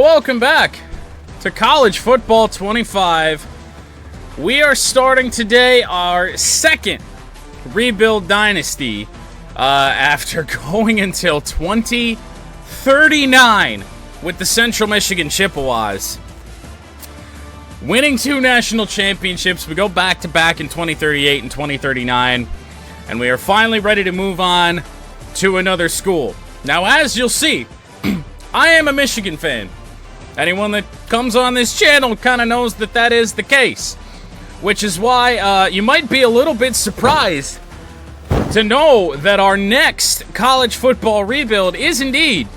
welcome back to College Football 25. We are starting today our second rebuild dynasty after going until 2039 with the Central Michigan Chippewas. Winning 2 national championships, we go back-to-back in 2038 and 2039, and we are finally ready to move on to another school. Now, as you'll see, I am a Michigan fan. Anyone that comes on this channel kind of knows that that is the case, which is why you might be a little bit surprised to know that our next college football rebuild is indeed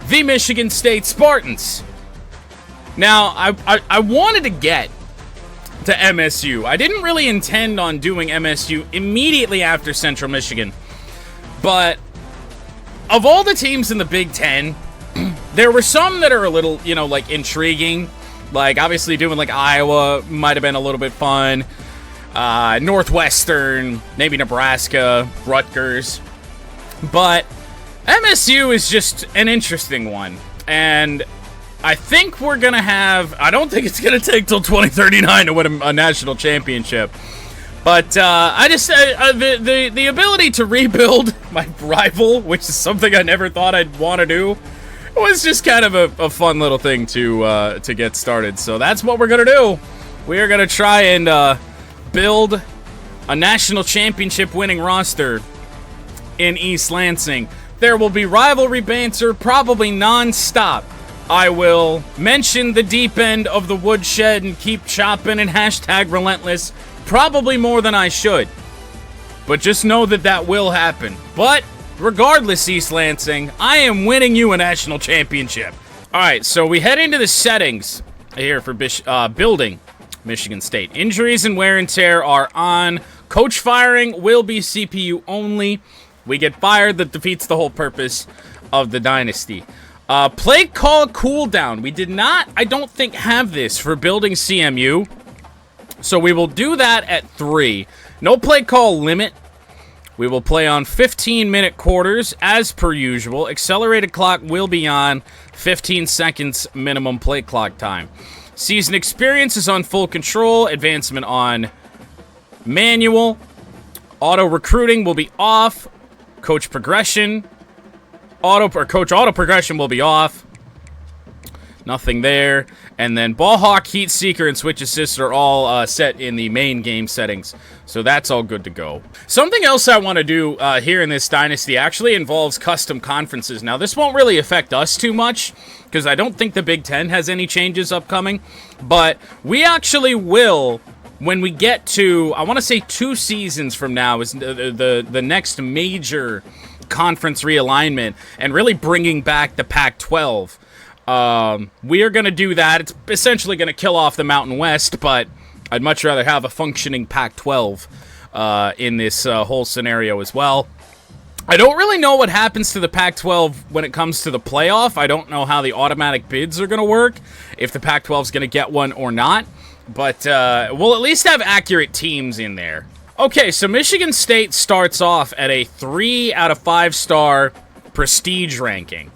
the Michigan State Spartans. Now, I wanted to get to MSU. I didn't really intend on doing MSU immediately after Central Michigan, but of all the teams in the Big Ten, there were some that are a little, like intriguing. Like, obviously doing like Iowa might have been a little bit fun. Northwestern, maybe Nebraska, Rutgers. But MSU is just an interesting one. And I think we're going to have... I don't think it's going to take till 2039 to win a national championship. But I just... the ability to rebuild my rival, which is something I never thought I'd want to do, was just kind of a fun little thing to get started. So that's what we're going to do. We are going to try and build a national championship winning roster in East Lansing. There will be rivalry banter, probably non-stop. I will mention the deep end of the woodshed and keep chopping and hashtag relentless, probably more than I should. But just know that that will happen. But regardless, East Lansing, I am winning you a national championship. All right, so we head into the settings here for building Michigan State. Injuries and wear and tear are on. Coach firing will be CPU only. We get fired, that defeats the whole purpose of the dynasty. Play call cooldown. We did not, I don't think, have this for building CMU. So we will do that at 3. No play call limit. We will play on 15-minute quarters, as per usual. Accelerated clock will be on. 15 seconds minimum play clock time. Season experience is on full control. Advancement on manual. Auto recruiting will be off. Coach progression. Coach auto progression will be off. Nothing there. And then ball hawk, heat seeker, and switch assist are all set in the main game settings. So that's all good to go. Something else I want to do here in this dynasty actually involves custom conferences. Now, this won't really affect us too much because I don't think the Big Ten has any changes upcoming. But we actually will, when we get to, I want to say 2 seasons from now, is the next major conference realignment and really bringing back the Pac-12. We are going to do that. It's essentially going to kill off the Mountain West, but I'd much rather have a functioning Pac-12 in this whole scenario as well. I don't really know what happens to the Pac-12 when it comes to the playoff. I don't know how the automatic bids are going to work, if the Pac-12 is going to get one or not, but we'll at least have accurate teams in there. Okay, so Michigan State starts off at a 3 out of 5-star prestige ranking.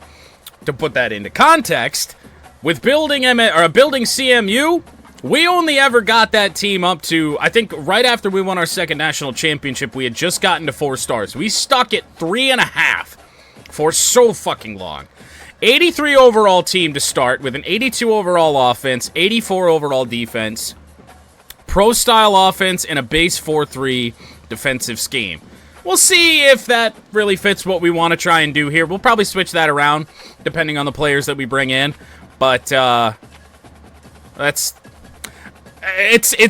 To put that into context, with building CMU, we only ever got that team up to, I think right after we won our second national championship, we had just gotten to 4 stars. We stuck at 3.5 for so fucking long. 83 overall team to start with an 82 overall offense, 84 overall defense, pro-style offense, and a base 4-3 defensive scheme. We'll see if that really fits what we want to try and do here. We'll probably switch that around depending on the players that we bring in. But it's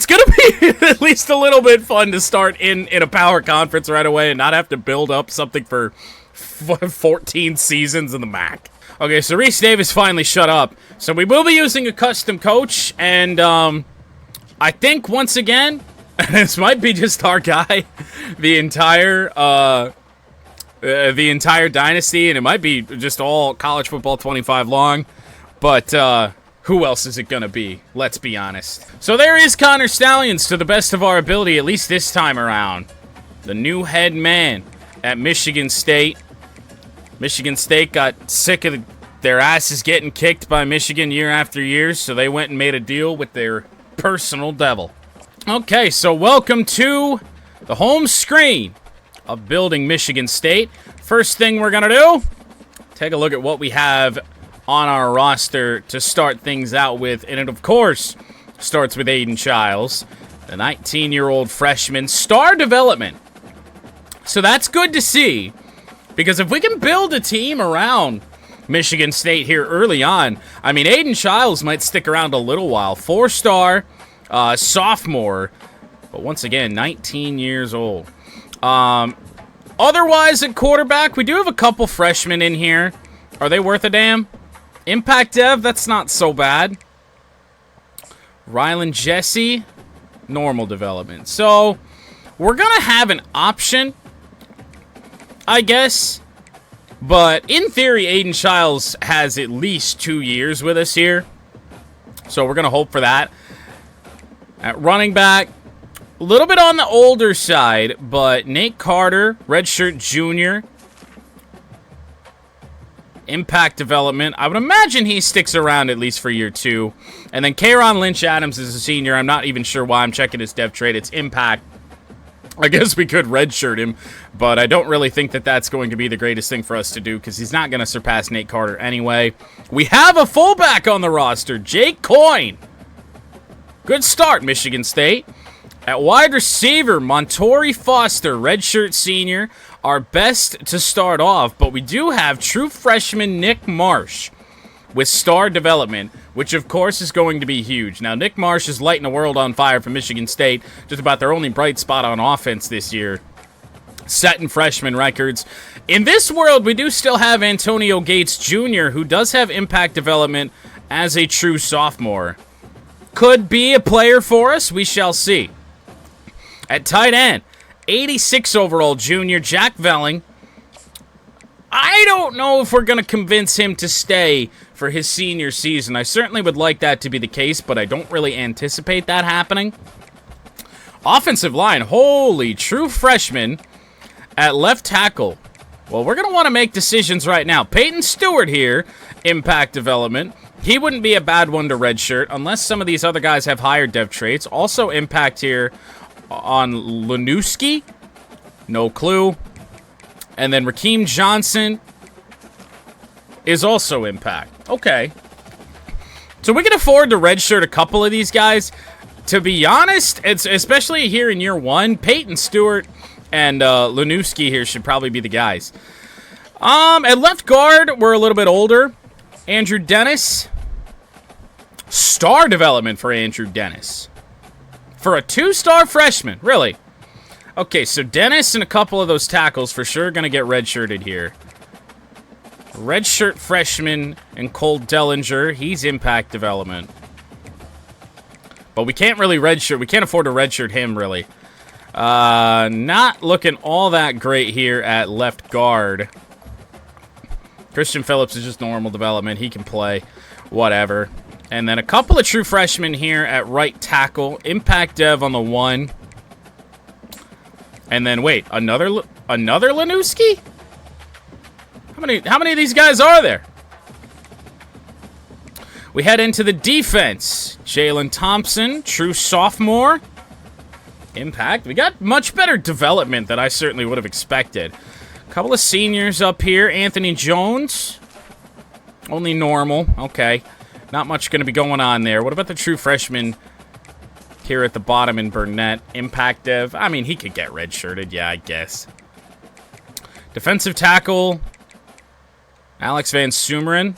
going to be at least a little bit fun to start in a power conference right away and not have to build up something for 14 seasons in the MAC. Okay, so Reese Davis finally shut up. So we will be using a custom coach, and I think once again, this might be just our guy the entire dynasty, and it might be just all College Football 25 long, but who else is it going to be? Let's be honest. So there is Connor Stallions, to the best of our ability, at least this time around. The new head man at Michigan State. Michigan State got sick of Their ass is getting kicked by Michigan year after year, so they went and made a deal with their personal devil. Okay, so welcome to the home screen of Building Michigan State. First thing we're going to do, take a look at what we have on our roster to start things out with. And it, of course, starts with Aiden Childs, the 19-year-old freshman. Star development. So that's good to see, because if we can build a team around Michigan State here early on, I mean, Aiden Childs might stick around a little while. 4-star, sophomore, but once again, 19 years old. Otherwise, at quarterback, we do have a couple freshmen in here. Are they worth a damn? Impact Dev, that's not so bad. Rylan Jesse, normal development. So, we're going to have an option, I guess. But in theory, Aiden Childs has at least 2 years with us here. So, we're going to hope for that. At running back, a little bit on the older side, but Nate Carter, redshirt junior. Impact development. I would imagine he sticks around at least for year 2. And then Kayron Lynch-Adams is a senior. I'm not even sure why. I'm checking his dev trade. It's impact. I guess we could redshirt him, but I don't really think that that's going to be the greatest thing for us to do because he's not going to surpass Nate Carter anyway. We have a fullback on the roster, Jake Coyne. Good start, Michigan State. At wide receiver, Montori Foster, redshirt senior. Our best to start off, but we do have true freshman Nick Marsh with star development, which of course is going to be huge. Now, Nick Marsh is lighting the world on fire for Michigan State, just about their only bright spot on offense this year, setting freshman records. In this world, we do still have Antonio Gates Jr., who does have impact development as a true sophomore. Could be a player for us, we shall see. At tight end, 86 overall junior, Jack Velling. I don't know if we're going to convince him to stay for his senior season. I certainly would like that to be the case, but I don't really anticipate that happening. Offensive line, holy, true freshman at left tackle. Well, we're going to want to make decisions right now. Peyton Stewart here, impact development. He wouldn't be a bad one to redshirt unless some of these other guys have higher dev traits. Also impact here on Lanuski, no clue. And then Rakeem Johnson is also impact. Okay. So we can afford to redshirt a couple of these guys. To be honest, it's especially here in year 1, Peyton Stewart and Lanuski here should probably be the guys. At left guard, we're a little bit older. Andrew Dennis. Star development for Andrew Dennis. For a 2-star freshman, really. Okay, so Dennis and a couple of those tackles for sure going to get redshirted here. Redshirt freshman and Cole Dellinger, he's impact development. But we can't really redshirt, we can't afford to redshirt him, really. Not looking all that great here at left guard. Christian Phillips is just normal development, he can play, whatever. And then a couple of true freshmen here at right tackle. Impact dev on the 1. And then, wait, another Lanuski? How many of these guys are there? We head into the defense. Jalen Thompson, true sophomore. Impact. We got much better development than I certainly would have expected. A couple of seniors up here. Anthony Jones. Only normal. Okay. Not much going to be going on there. What about the true freshman here at the bottom in Burnett? Impact dev. I mean, he could get redshirted. Yeah, I guess. Defensive tackle. Alex Van Sumeren.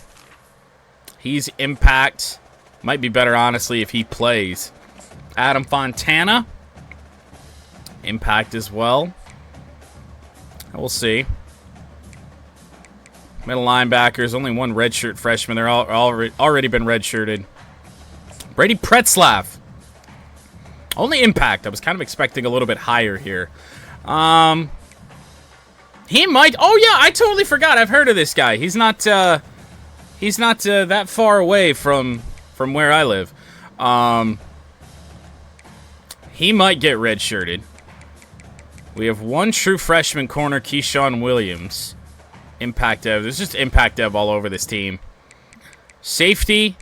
He's impact. Might be better, honestly, if he plays. Adam Fontana. Impact as well. We'll see. Middle linebackers, only one redshirt freshman. They're all already been redshirted. Brady Pretzlaff. Only impact. I was kind of expecting a little bit higher here. He might. Oh yeah, I totally forgot. I've heard of this guy. He's not that far away from where I live. He might get redshirted. We have one true freshman corner, Keyshawn Williams. Impact dev. There's just impact dev all over this team. Safety.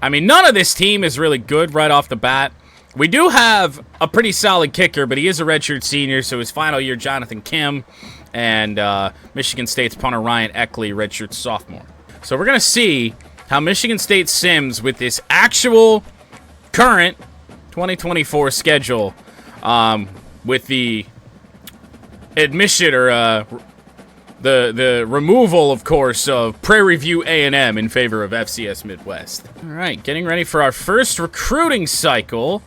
I mean, none of this team is really good right off the bat. We do have a pretty solid kicker, but he is a redshirt senior, so his final year, Jonathan Kim, and Michigan State's punter Ryan Eckley, redshirt sophomore. So we're going to see how Michigan State sims with this actual current 2024 schedule with the admission or the removal, of course, of Prairie View A&M in favor of FCS Midwest. All right, getting ready for our first recruiting cycle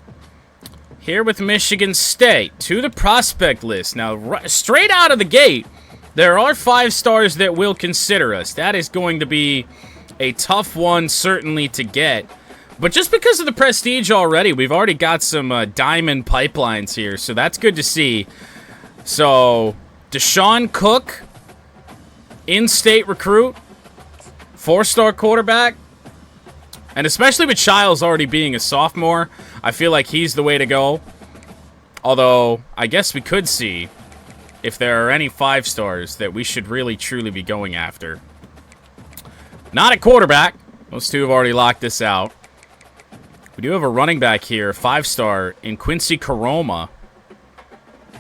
here with Michigan State. To the prospect list. Now, straight out of the gate, there are 5 stars that will consider us. That is going to be a tough one, certainly, to get. But just because of the prestige already, we've already got some diamond pipelines here, so that's good to see. So, Deshaun Cook, in-state recruit, 4-star quarterback, and especially with Childs already being a sophomore, I feel like he's the way to go. Although, I guess we could see if there are any 5 stars that we should really, truly be going after. Not at quarterback. Those two have already locked this out. We do have a running back here, 5-star, in Quincy Caroma.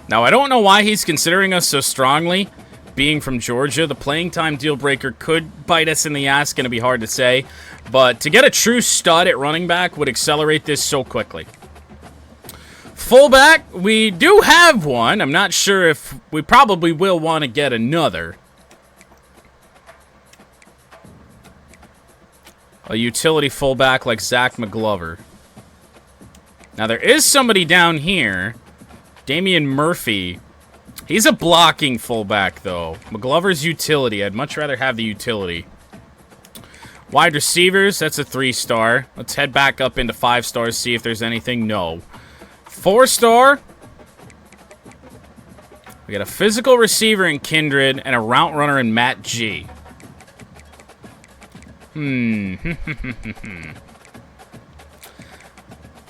Now, I don't know why he's considering us so strongly. Being from Georgia, the playing time deal breaker could bite us in the ass. Going to be hard to say. But to get a true stud at running back would accelerate this so quickly. Fullback, we do have one. I'm not sure if we probably will want to get another. A utility fullback like Zach McGlover. Now, there is somebody down here. Damian Murphy. He's a blocking fullback, though. McGlover's utility. I'd much rather have the utility. Wide receivers, that's a 3-star. Let's head back up into 5 stars, see if there's anything. No. 4-star. We got a physical receiver in Kindred and a route runner in Matt G.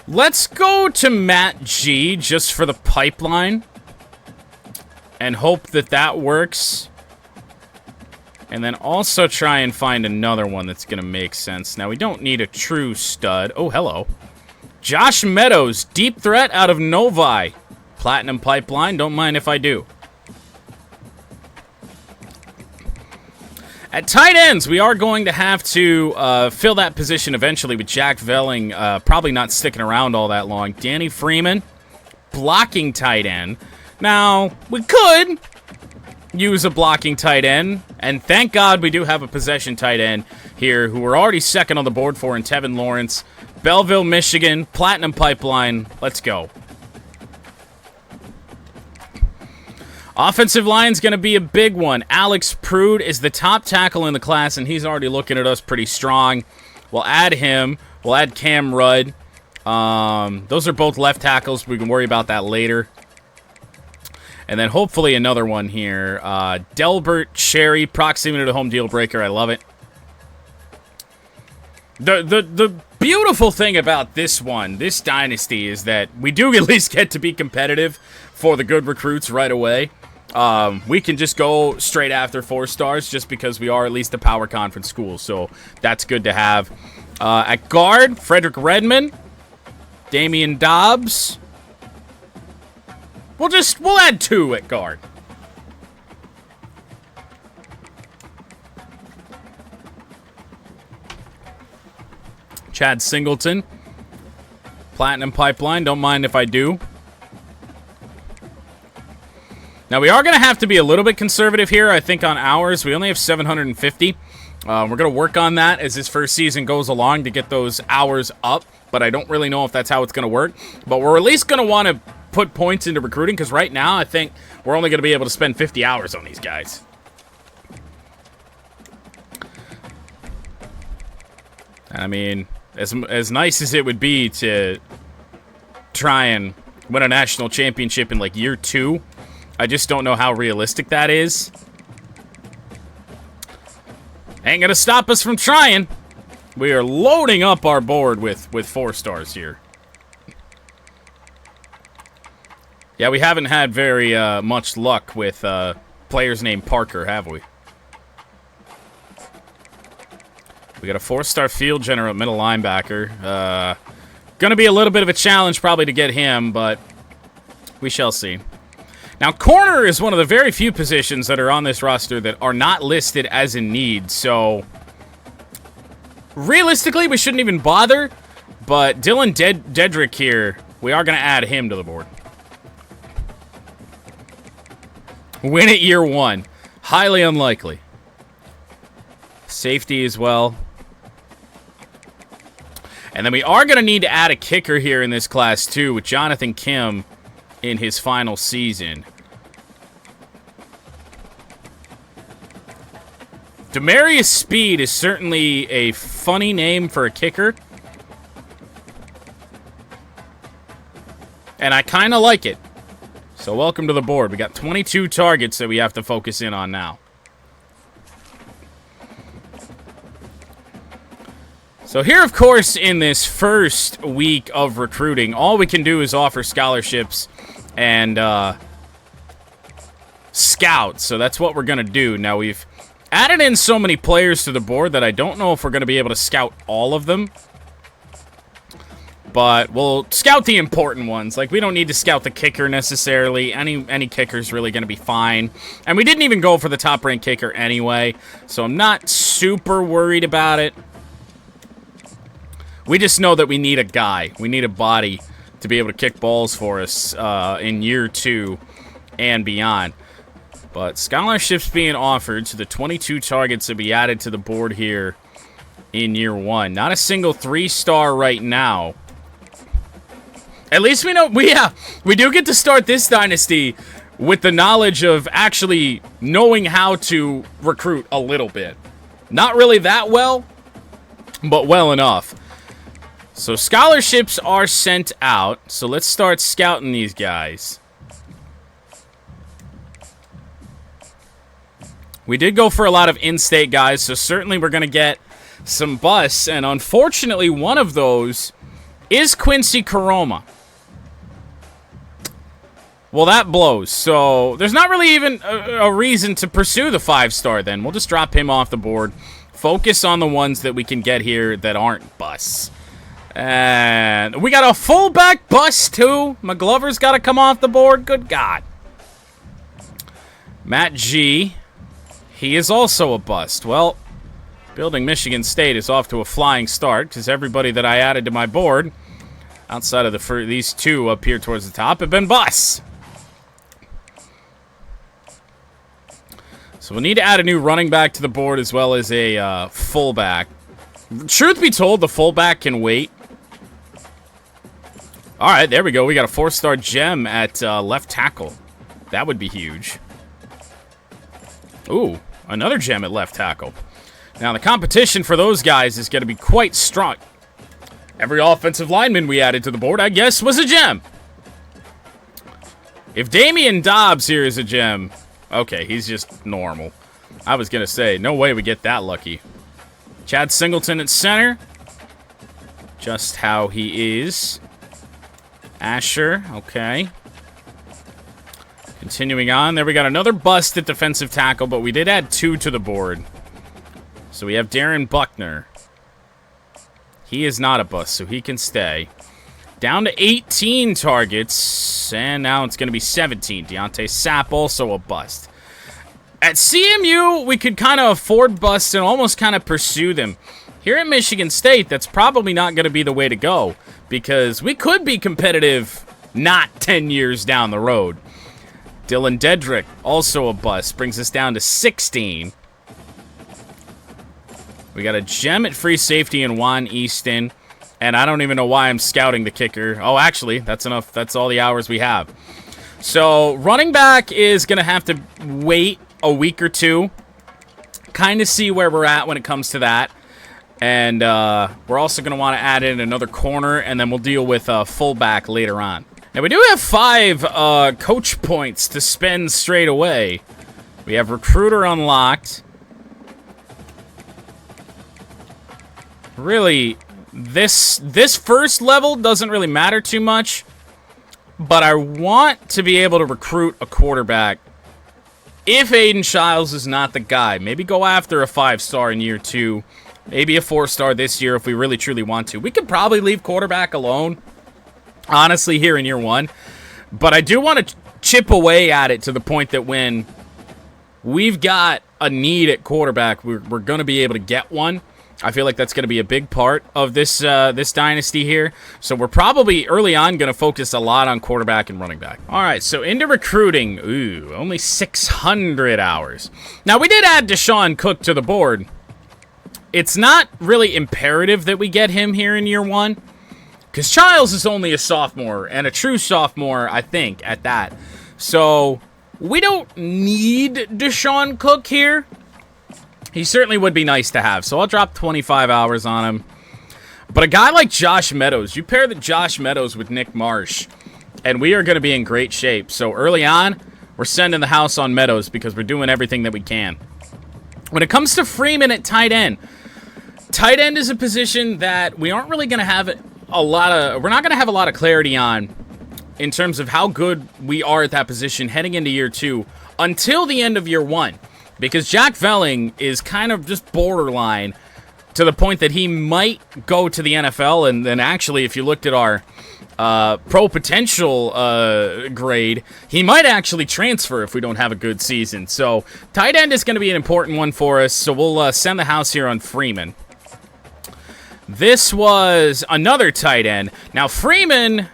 Let's go to Matt G just for the pipeline. And hope that that works. And then also try and find another one that's going to make sense. Now, we don't need a true stud. Oh, hello. Josh Meadows, deep threat out of Novi. Platinum pipeline, don't mind if I do. At tight ends, we are going to have to fill that position eventually with Jack Velling probably not sticking around all that long. Danny Freeman, blocking tight end. Now, we could use a blocking tight end, and thank God we do have a possession tight end here who we're already second on the board for in Tevin Lawrence. Belleville, Michigan, Platinum Pipeline. Let's go. Offensive line's going to be a big one. Alex Prude is the top tackle in the class, and he's already looking at us pretty strong. We'll add him. We'll add Cam Rudd. Those are both left tackles. We can worry about that later. And then hopefully another one here. Delbert Cherry, proximity to home deal breaker. I love it. The beautiful thing about this one, this dynasty, is that we do at least get to be competitive for the good recruits right away. We can just go straight after 4 stars just because we are at least a power conference school. So that's good to have. At guard, Frederick Redmond, Damian Dobbs. We'll add 2 at guard. Chad Singleton. Platinum pipeline. Don't mind if I do. Now, we are going to have to be a little bit conservative here, I think, on hours. We only have 750. We're going to work on that as this first season goes along to get those hours up, but I don't really know if that's how it's going to work. But we're at least going to want to put points into recruiting, because right now I think we're only going to be able to spend 50 hours on these guys. I mean, as nice as it would be to try and win a national championship in like year 2, I just don't know how realistic that is. Ain't gonna stop us from trying. We are loading up our board with 4 stars here. Yeah, we haven't had very much luck with players named Parker, have we? We got a 4-star field general at middle linebacker. Gonna be a little bit of a challenge probably to get him, but we shall see. Now, corner is one of the very few positions that are on this roster that are not listed as in need, so realistically, we shouldn't even bother, but Dylan Dedrick here, we are going to add him to the board. Win it year 1. Highly unlikely. Safety as well. And then we are going to need to add a kicker here in this class, too, with Jonathan Kim in his final season. Demarius Speed is certainly a funny name for a kicker. And I kind of like it. So welcome to the board. We got 22 targets that we have to focus in on now. So here, of course, in this first week of recruiting, all we can do is offer scholarships and scouts. So that's what we're going to do. Now, we've added in so many players to the board that I don't know if we're going to be able to scout all of them. But we'll scout the important ones. Like, we don't need to scout the kicker necessarily. Any kicker's really going to be fine. And we didn't even go for the top-ranked kicker anyway, so I'm not super worried about it. We just know that we need a guy. We need a body to be able to kick balls for us in year 2 and beyond. But scholarships being offered to the 22 targets that we added to the board here in year 1. Not a single 3-star right now. At least we know we do get to start this dynasty with the knowledge of actually knowing how to recruit a little bit. Not really that well, but well enough. So scholarships are sent out. So let's start scouting these guys. We did go for a lot of in-state guys, so certainly we're going to get some busts. And unfortunately, one of those is Quincy Caroma. Well, that blows. So there's not really even a reason to pursue the 5-star then. We'll just drop him off the board. Focus on the ones that we can get here that aren't busts. And we got a fullback bust, too. McGlover's got to come off the board. Good God. Matt G. He is also a bust. Well, Building Michigan State is off to a flying start because everybody that I added to my board, outside of these two up here towards the top, have been busts. So we'll need to add a new running back to the board as well as a fullback. Truth be told, the fullback can wait. All right, there we go. We got a 4-star gem at left tackle. That would be huge. Ooh, another gem at left tackle. Now, the competition for those guys is going to be quite strong. Every offensive lineman we added to the board, I guess, was a gem. If Damian Dobbs here is a gem, okay, he's just normal. I was going to say, no way we get that lucky. Chad Singleton at center. Just how he is. Asher, okay. Continuing on, there we got another bust at defensive tackle, but we did add 2 to the board. So we have Darren Buckner. He is not a bust, so he can stay. Down to 18 targets, and now it's going to be 17. Deontay Sapp, also a bust. At CMU, we could kind of afford busts and almost kind of pursue them. Here at Michigan State, that's probably not going to be the way to go, because we could be competitive not 10 years down the road. Dylan Dedrick, also a bust, brings us down to 16. We got a gem at free safety in Juan Easton, and I don't even know why I'm scouting the kicker. Oh, actually, that's enough. That's all the hours we have. So running back is going to have to wait a week or two, kind of see where we're at when it comes to that. And we're also going to want to add in another corner, and then we'll deal with fullback later on. Now, we do have 5 coach points to spend straight away. We have recruiter unlocked. Really, this first level doesn't really matter too much, but I want to be able to recruit a quarterback. If Aiden Childs is not the guy, maybe go after a 5-star in year 2. Maybe a 4-star this year if we really truly want to. We could probably leave quarterback alone, honestly, here in year 1. But I do want to chip away at it to the point that when we've got a need at quarterback, we're going to be able to get one. I feel like that's going to be a big part of this this dynasty here. So we're probably early on going to focus a lot on quarterback and running back. All right, so into recruiting. Ooh, only 600 hours. Now, we did add Deshaun Cook to the board. It's not really imperative that we get him here in year 1, because Childs is only a sophomore, and a true sophomore, I think, at that. So we don't need Deshaun Cook here. He certainly would be nice to have, so I'll drop 25 hours on him. But a guy like Josh Meadows, you pair the Josh Meadows with Nick Marsh, and we are going to be in great shape. So early on, we're sending the house on Meadows because we're doing everything that we can. When it comes to Freeman at tight end is a position that we aren't really going to have we're not going to have a lot of clarity on in terms of how good we are at that position heading into year 2 until the end of year 1. Because Jack Velling is kind of just borderline to the point that he might go to the NFL. And then actually, if you looked at our pro potential grade, he might actually transfer if we don't have a good season. So tight end is going to be an important one for us. So we'll send the house here on Freeman. This was another tight end. Now, Freeman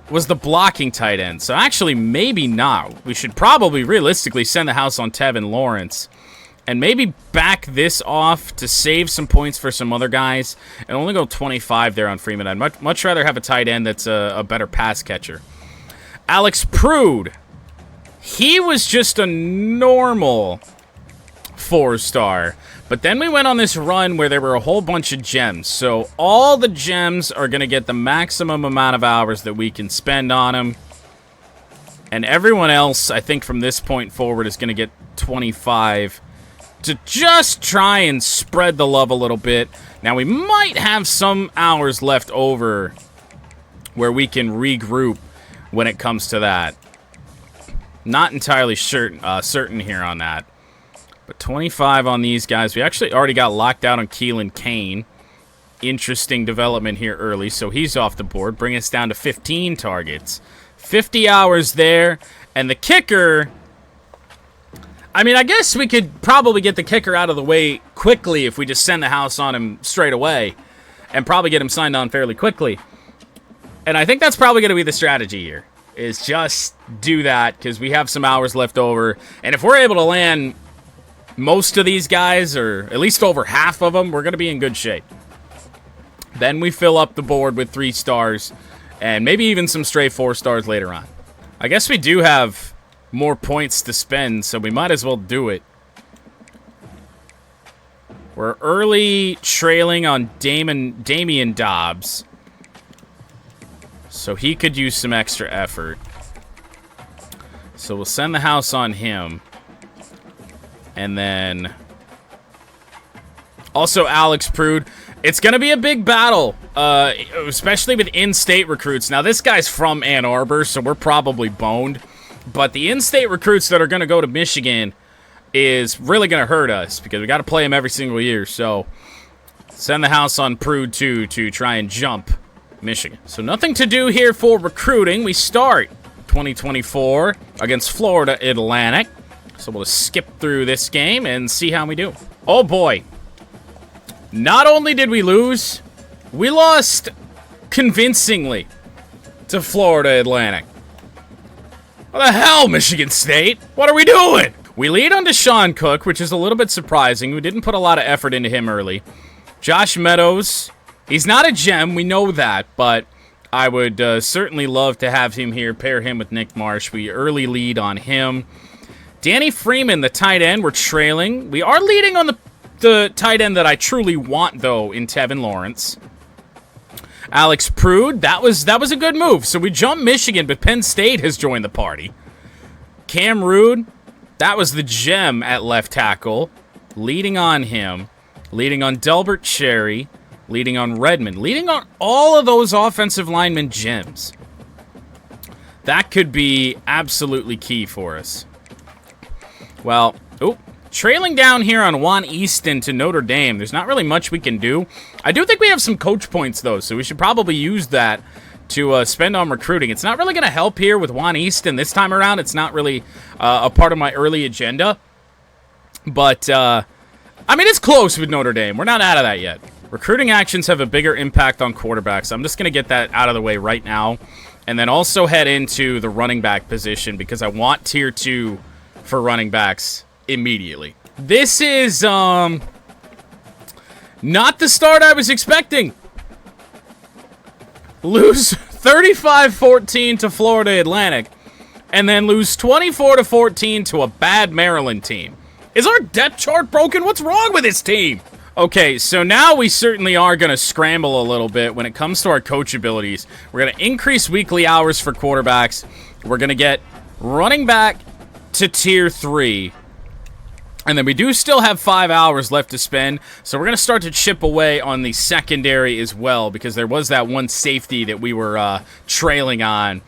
was the blocking tight end, so actually maybe not. We should probably realistically send the house on Tevin Lawrence and maybe back this off to save some points for some other guys and only go 25 there on Freeman. I'd much rather have a tight end that's a better pass catcher. Alex Prude, he was just a normal 4-star. But then we went on this run where there were a whole bunch of gems. So all the gems are going to get the maximum amount of hours that we can spend on them. And everyone else, I think from this point forward, is going to get 25 to just try and spread the love a little bit. Now, we might have some hours left over where we can regroup when it comes to that. Not entirely certain here on that. But 25 on these guys. We actually already got locked out on Keelan Kane. Interesting development here early, so he's off the board. Bring us down to 15 targets. 50 hours there. And the kicker, I mean, I guess we could probably get the kicker out of the way quickly if we just send the house on him straight away. And probably get him signed on fairly quickly. And I think that's probably going to be the strategy here. Is just do that, because we have some hours left over. And if we're able to land most of these guys, or at least over half of them, we're going to be in good shape. Then we fill up the board with 3 stars, and maybe even some stray 4 stars later on. I guess we do have more points to spend, so we might as well do it. We're early trailing on Damian Dobbs, so he could use some extra effort. So we'll send the house on him. And then also Alex Prude. It's going to be a big battle, especially with in-state recruits. Now, this guy's from Ann Arbor, so we're probably boned. But the in-state recruits that are going to go to Michigan is really going to hurt us because we got to play them every single year. So send the house on Prude, too, to try and jump Michigan. So nothing to do here for recruiting. We start 2024 against Florida Atlantic. So we'll just skip through this game and see how we do. Oh, boy. Not only did we lose, we lost convincingly to Florida Atlantic. What the hell, Michigan State? What are we doing? We lead on Deshaun Cook, which is a little bit surprising. We didn't put a lot of effort into him early. Josh Meadows, he's not a gem, we know that, but I would certainly love to have him here, pair him with Nick Marsh. We early lead on him. Danny Freeman, the tight end, we're trailing. We are leading on the tight end that I truly want, though, in Tevin Lawrence. Alex Prude, that was a good move. So we jumped Michigan, but Penn State has joined the party. Cam Rude, that was the gem at left tackle. Leading on him. Leading on Delbert Cherry. Leading on Redmond. Leading on all of those offensive lineman gems. That could be absolutely key for us. Well, Trailing down here on Juan Easton to Notre Dame. There's not really much we can do. I do think we have some coach points, though, so we should probably use that to spend on recruiting. It's not really going to help here with Juan Easton this time around. It's not really a part of my early agenda. But, I mean, it's close with Notre Dame. We're not out of that yet. Recruiting actions have a bigger impact on quarterbacks. I'm just going to get that out of the way right now. And then also head into the running back position because I want tier 2 for running backs immediately. This is, not the start I was expecting. Lose 35-14 to Florida Atlantic, and then lose 24-14 to a bad Maryland team. Is our depth chart broken? What's wrong with this team? Okay, so now we certainly are going to scramble a little bit when it comes to our coach abilities. We're going to increase weekly hours for quarterbacks. We're going to get running back to tier 3. And then we do still have 5 hours left to spend, so we're going to start to chip away on the secondary as well, because there was that one safety that we were trailing on.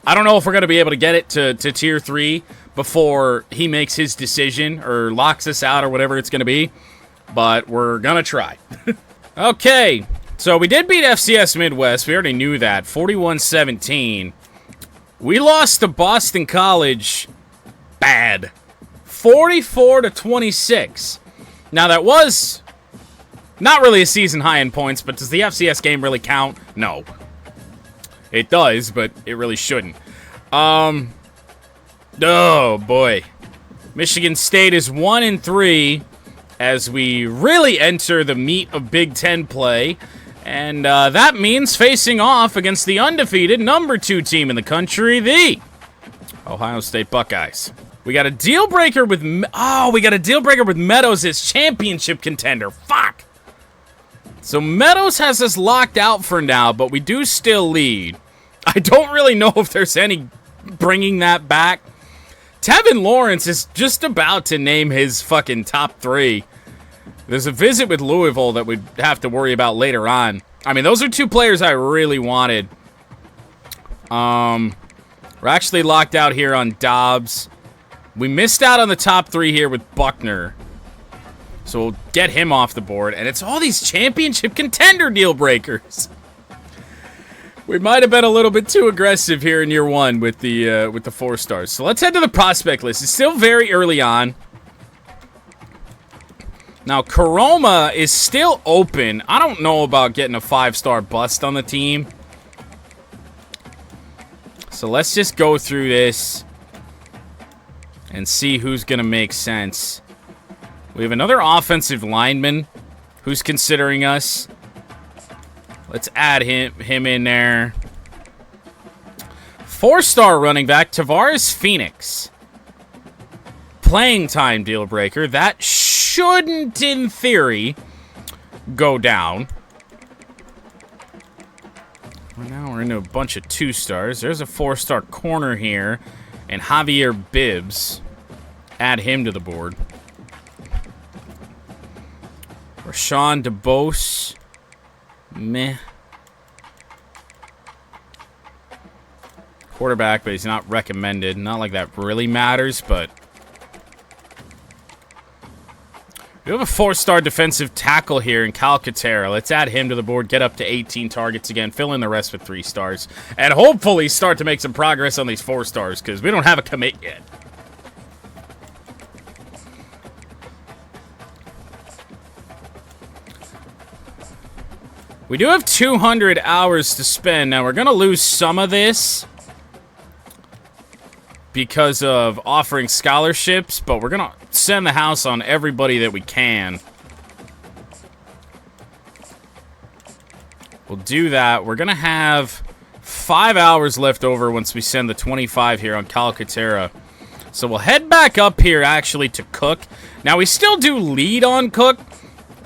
I don't know if we're going to be able to get it to tier 3 before he makes his decision or locks us out or whatever it's going to be, but we're going to try. Okay, so we did beat FCS Midwest. We already knew that, 41-17. We lost to Boston College bad. 44-26. Now, that was not really a season high in points, but does the FCS game really count? No. It does, but it really shouldn't. Oh, boy. Michigan State is 1-3 as we really enter the meat of Big Ten play. And that means facing off against the undefeated number 2 team in the country, the Ohio State Buckeyes. We got a deal breaker with Meadows as championship contender. Fuck. So Meadows has us locked out for now, but we do still lead. I don't really know if there's any bringing that back. Tevin Lawrence is just about to name his fucking top 3. There's a visit with Louisville that we'd have to worry about later on. I mean, those are 2 players I really wanted. We're actually locked out here on Dobbs. We missed out on the top 3 here with Buckner. So we'll get him off the board. And it's all these championship contender deal breakers. We might have been a little bit too aggressive here in year 1 with the 4 stars. So let's head to the prospect list. It's still very early on. Now, Karoma is still open. I don't know about getting a 5-star bust on the team. So let's just go through this and see who's going to make sense. We have another offensive lineman who's considering us. Let's add him in there. 4-star running back, Tavares Phoenix. Playing time deal breaker. That shouldn't, in theory, go down. Well, now we're into a bunch of 2-stars. There's a 4-star corner here. And Javier Bibbs. Add him to the board. Rashawn DeBose. Meh. Quarterback, but he's not recommended. Not like that really matters, but... We have a 4-star defensive tackle here in Calcaterra. Let's add him to the board, get up to 18 targets again, fill in the rest with 3 stars, and hopefully start to make some progress on these 4 stars, because we don't have a commit yet. We do have 200 hours to spend. Now, we're going to lose some of this because of offering scholarships, but we're going to send the house on everybody that we can. We'll do that. We're going to have 5 hours left over once we send the 25 here on Calcaterra. So we'll head back up here, actually, to Cook. Now, we still do lead on Cook,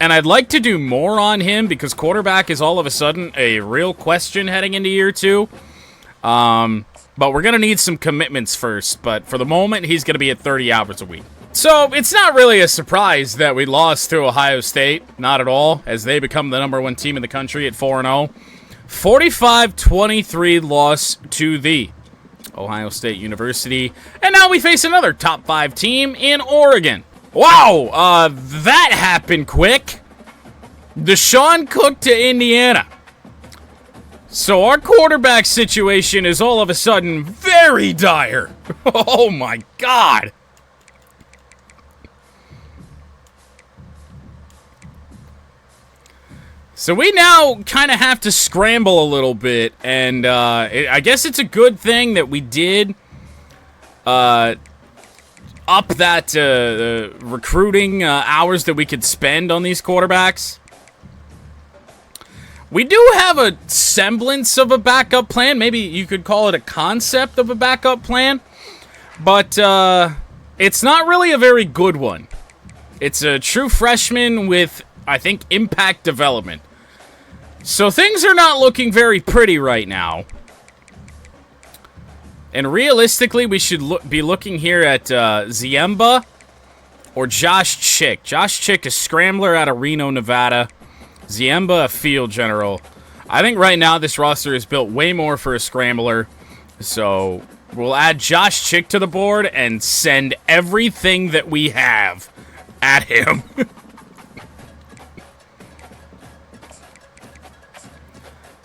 and I'd like to do more on him because quarterback is all of a sudden a real question heading into year 2. But we're going to need some commitments first. But for the moment, he's going to be at 30 hours a week. So it's not really a surprise that we lost to Ohio State. Not at all, as they become the #1 team in the country at 4-0. 45-23 loss to the Ohio State University. And now we face another top 5 team in Oregon. Wow, that happened quick. Deshaun Cook to Indiana. So our quarterback situation is all of a sudden very dire. Oh my God. So we now kind of have to scramble a little bit, and I guess it's a good thing that we did up that recruiting hours that we could spend on these quarterbacks. We do have a semblance of a backup plan. Maybe you could call it a concept of a backup plan, but it's not really a very good one. It's a true freshman with, I think, impact development. So things are not looking very pretty right now. And realistically, we should be looking here at Ziemba or Josh Chick. Josh Chick, a scrambler out of Reno, Nevada. Ziemba, a field general. I think right now this roster is built way more for a scrambler. So we'll add Josh Chick to the board and send everything that we have at him.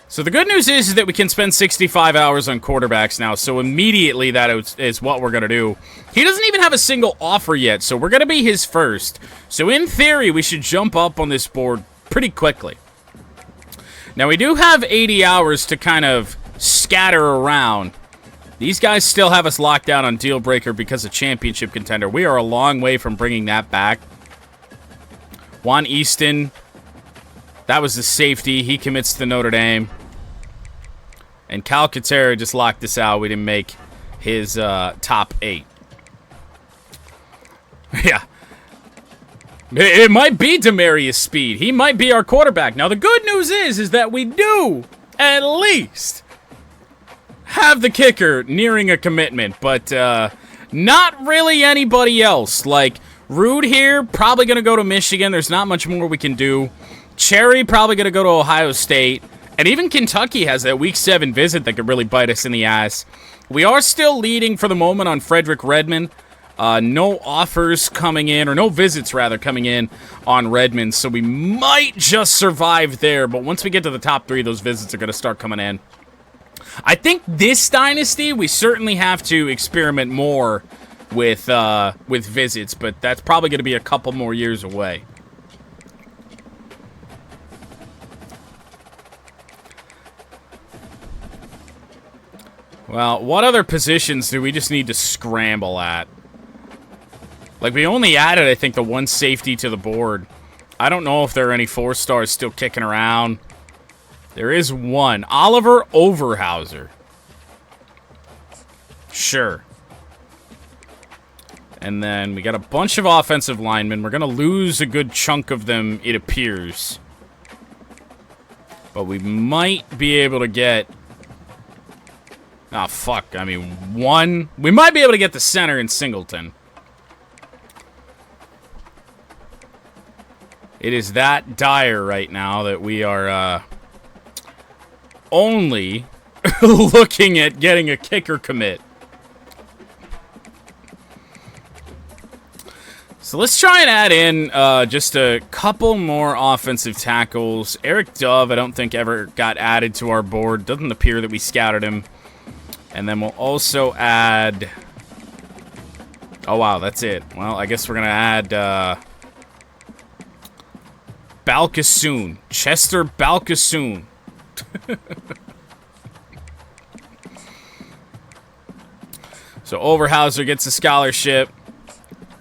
So the good news is that we can spend 65 hours on quarterbacks now, so immediately that is what we're going to do. He doesn't even have a single offer yet, so we're going to be his first. So in theory, we should jump up on this board pretty quickly. Now we do have 80 hours to kind of scatter around. These guys still have us locked down on deal breaker because of championship contender. We are a long way from bringing that back. Juan Easton, that was the safety. He commits to Notre Dame. And Calcaterra just locked us out. We didn't make his top 8. Yeah. It might be Demarius Speed. He might be our quarterback. Now, the good news is that we do, at least, have the kicker nearing a commitment. But not really anybody else. Like, Rude here, probably going to go to Michigan. There's not much more we can do. Cherry, probably going to go to Ohio State. And even Kentucky has that Week 7 visit that could really bite us in the ass. We are still leading for the moment on Frederick Redmond. No offers coming in, or no visits, rather, coming in on Redmond. So we might just survive there. But once we get to the top 3, those visits are going to start coming in. I think this dynasty, we certainly have to experiment more with visits. But that's probably going to be a couple more years away. Well, what other positions do we just need to scramble at? Like, we only added, I think, the 1 safety to the board. I don't know if there are any 4-stars still kicking around. There is one. Oliver Overhauser. Sure. And then we got a bunch of offensive linemen. We're going to lose a good chunk of them, it appears. But we might be able to get... Oh, fuck. I mean, one. We might be able to get the center in Singleton. It is that dire right now that we are only looking at getting a kicker commit. So let's try and add in just a couple more offensive tackles. Eric Dove, I don't think ever got added to our board. Doesn't appear that we scouted him. And then we'll also add... Oh, wow, that's it. Well, I guess we're going to add... Balcasoon. Chester Balcasoon. So Overhauser gets a scholarship.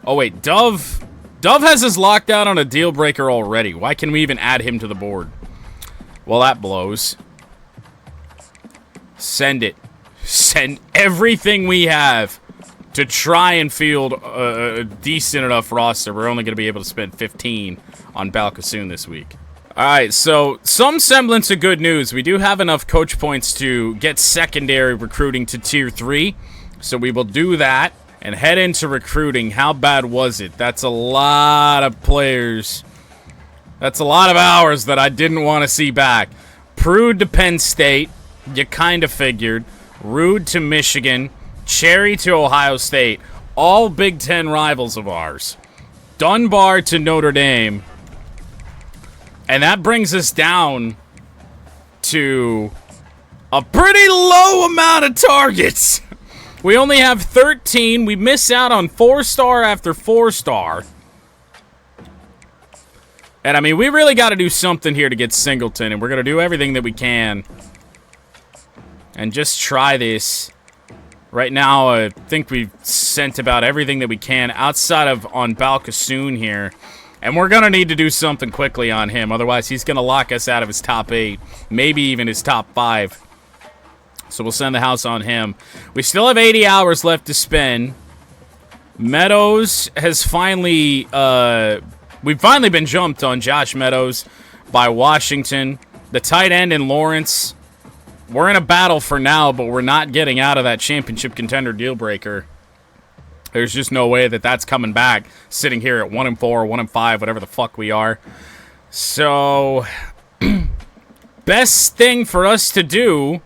Oh, wait, Dove has us locked down on a deal breaker already. Why can we even add him to the board? Well, that blows. Send it. Send everything we have to try and field a decent enough roster. We're only going to be able to spend 15 on Balcasoon this week. All right, so some semblance of good news. We do have enough coach points to get secondary recruiting to Tier 3. So we will do that and head into recruiting. How bad was it? That's a lot of players. That's a lot of hours that I didn't want to see back. Prude to Penn State. You kind of figured. Rude to Michigan. Cherry to Ohio State. All Big Ten rivals of ours. Dunbar to Notre Dame. And that brings us down to a pretty low amount of targets. We only have 13. We miss out on 4-star after 4-star. And, I mean, we really got to do something here to get Singleton, and we're going to do everything that we can. And just try this. Right now, I think we've sent about everything that we can outside of on Balkasoon here. And we're going to need to do something quickly on him. Otherwise, he's going to lock us out of his top 8. Maybe even his top 5. So we'll send the house on him. We still have 80 hours left to spend. Meadows has finally... we've finally been jumped on Josh Meadows by Washington. The tight end in Lawrence. We're in a battle for now, but we're not getting out of that championship contender deal breaker. There's just no way that that's coming back, sitting here at 1-4, 1-5, whatever the fuck we are. So, best thing for us to do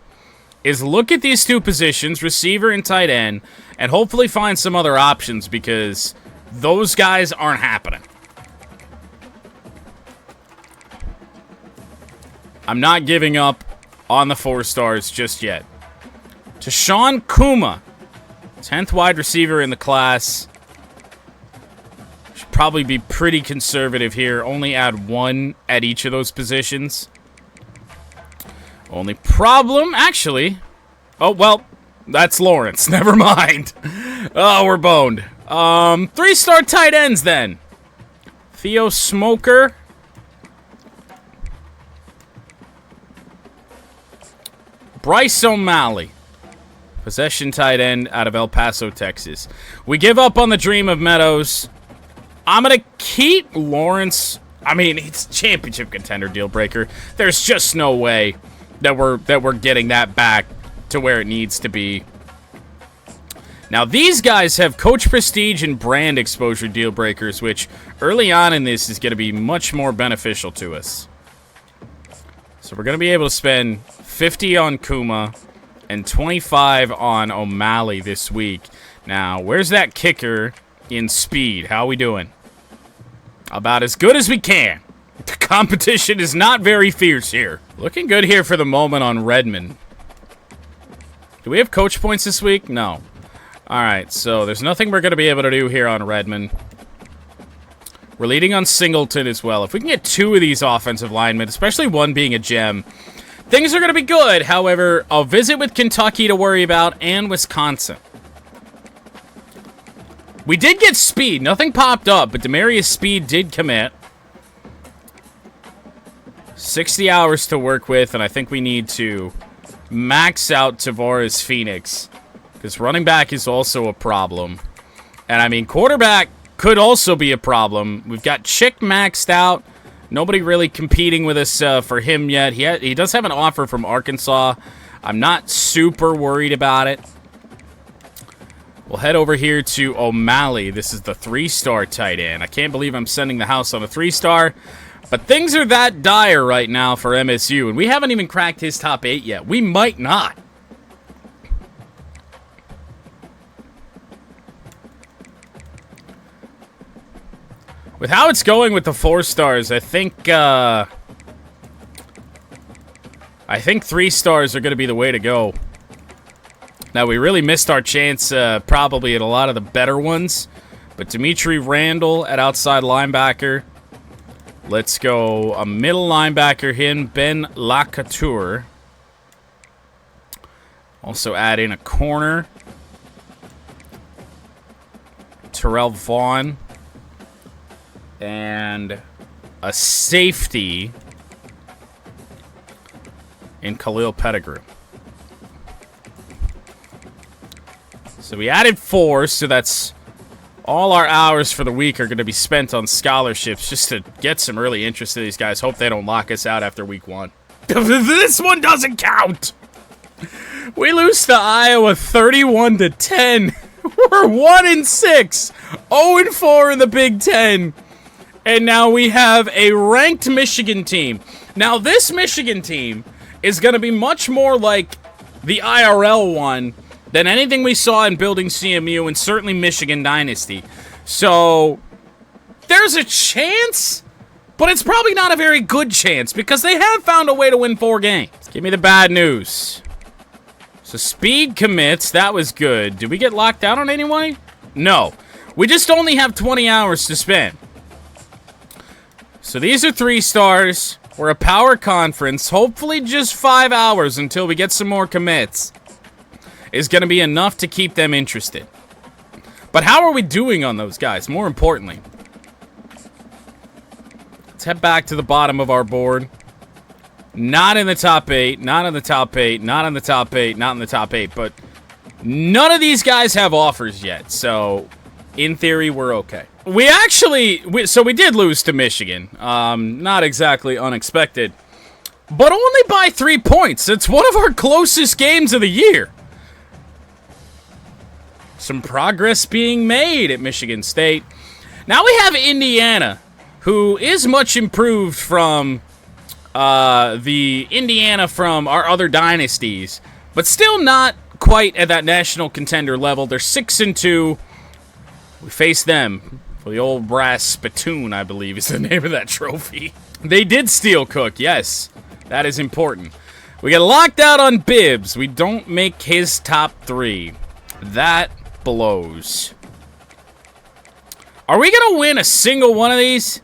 is look at these 2 positions, receiver and tight end, and hopefully find some other options because those guys aren't happening. I'm not giving up on the 4 stars just yet. Tashawn Kuma, 10th wide receiver in the class. Should probably be pretty conservative here. Only add 1 at each of those positions. Only problem, actually... Oh, well, that's Lawrence. Never mind. Oh, we're boned. 3-star tight ends, then. Theo Smoker. Bryce O'Malley. Possession tight end out of El Paso, Texas. We give up on the dream of Meadows. I'm going to keep Lawrence. I mean, it's championship contender deal breaker. There's just no way that we're getting that back to where it needs to be. Now, these guys have coach prestige and brand exposure deal breakers, which early on in this is going to be much more beneficial to us. So we're going to be able to spend 50 on Kuma and 25 on O'Malley this week. Now, where's that kicker in speed? How are we doing? About as good as we can. The competition is not very fierce here. Looking good here for the moment on Redmond. Do we have coach points this week? No. Alright, so there's nothing we're going to be able to do here on Redmond. We're leading on Singleton as well. If we can get 2 of these offensive linemen, especially one being a gem, things are going to be good. However, a visit with Kentucky to worry about and Wisconsin. We did get speed. Nothing popped up, but Demarius Speed did commit. 60 hours to work with, and I think we need to max out Tavares Phoenix. Because running back is also a problem. And, I mean, quarterback could also be a problem. We've got Chick maxed out. Nobody really competing with us for him yet. He does have an offer from Arkansas. I'm not super worried about it. We'll head over here to O'Malley. This is the 3-star tight end. I can't believe I'm sending the house on a 3-star. But things are that dire right now for MSU. And we haven't even cracked his top 8 yet. We might not. With how it's going with the 4 stars, I think 3 stars are going to be the way to go. Now, we really missed our chance probably at a lot of the better ones. But Dimitri Randall at outside linebacker. Let's go a middle linebacker here, Ben Lacouture. Also add in a corner. Terrell Vaughn. And a safety in Khalil Pettigrew. So we added 4, so that's all our hours for the week are going to be spent on scholarships just to get some early interest in these guys. Hope they don't lock us out after week 1. This one doesn't count. We lose to Iowa 31-10. We're 1-6, 0-4 in the Big Ten. And now we have a ranked Michigan team. Now, this Michigan team is going to be much more like the IRL one than anything we saw in Building CMU and certainly Michigan Dynasty. So, there's a chance, but it's probably not a very good chance because they have found a way to win 4 games. Give me the bad news. So speed commits, that was good. Did we get locked out on anyone? No. We just only have 20 hours to spend. So these are 3 stars. We're a power conference. Hopefully just 5 hours until we get some more commits is going to be enough to keep them interested. But how are we doing on those guys, more importantly? Let's head back to the bottom of our board. Not in the top 8, not in the top 8, not in the top 8, not in the top 8, but none of these guys have offers yet, so in theory, we're okay. We did lose to Michigan. Not exactly unexpected, but only by 3 points. It's one of our closest games of the year. Some progress being made at Michigan State. Now we have Indiana, who is much improved from the Indiana from our other dynasties, but still not quite at that national contender level. They're 6-2. We face them for the old brass spittoon, I believe is the name of that trophy. They did steal Cook, yes. That is important. We get locked out on Bibbs. We don't make his top 3. That blows. Are we going to win a single one of these?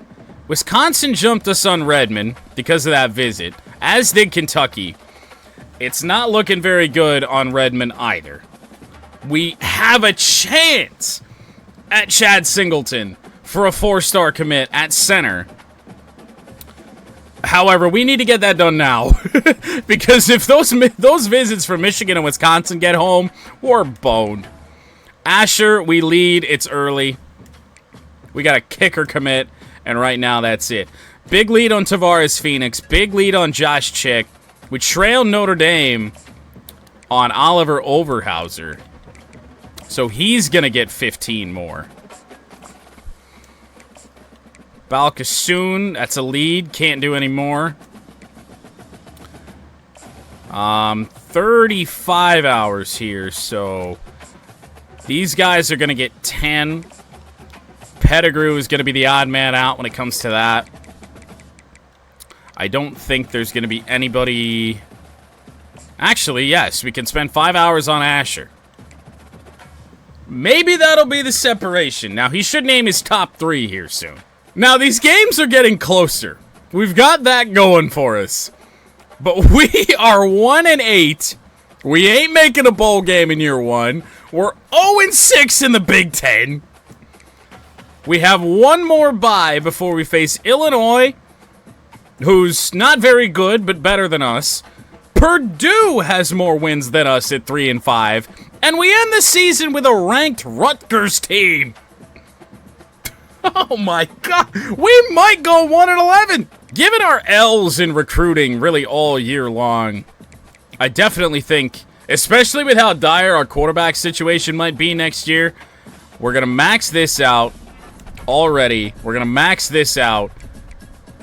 Wisconsin jumped us on Redmond because of that visit, as did Kentucky. It's not looking very good on Redmond either. We have a chance at Chad Singleton for a 4-star commit at center. However, we need to get that done now because if those visits from Michigan and Wisconsin get home, we're boned. Asher, we lead. It's early. We got a kicker commit. And right now, that's it. Big lead on Tavares Phoenix. Big lead on Josh Chick. We trail Notre Dame on Oliver Overhauser. So he's going to get 15 more. Balkasoon, that's a lead. Can't do any more. 35 hours here. So these guys are going to get 10. Pettigrew is going to be the odd man out when it comes to that. I don't think there's going to be anybody... Actually, yes, we can spend 5 hours on Asher. Maybe that'll be the separation. Now, he should name his top 3 here soon. Now, these games are getting closer. We've got that going for us. But we are 1-8. We ain't making a bowl game in year 1. We're 0-6 in the Big Ten. We have one more bye before we face Illinois, who's not very good, but better than us. Purdue has more wins than us at 3-5. And we end the season with a ranked Rutgers team. Oh my God. We might go 1-11. Given our L's in recruiting really all year long, I definitely think, especially with how dire our quarterback situation might be next year, we're going to max this out. Already, we're going to max this out,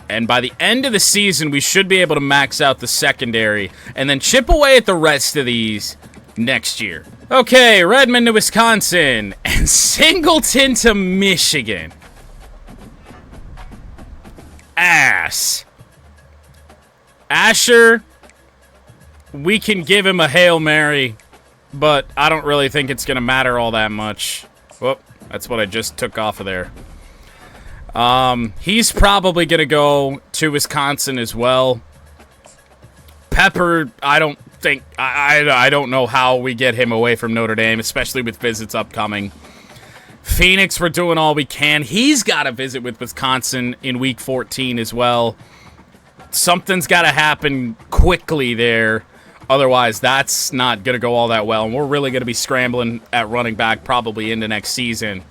and by the end of the season, we should be able to max out the secondary, and then chip away at the rest of these next year. Okay, Redmond to Wisconsin, and Singleton to Michigan. Ass. Asher, we can give him a Hail Mary, but I don't really think it's going to matter all that much. Whoop, that's what I just took off of there. He's probably going to go to Wisconsin as well. Pepper, I don't think, I don't know how we get him away from Notre Dame, especially with visits upcoming. Phoenix, we're doing all we can. He's got to visit with Wisconsin in week 14 as well. Something's got to happen quickly there. Otherwise, that's not going to go all that well. And we're really going to be scrambling at running back probably into next season.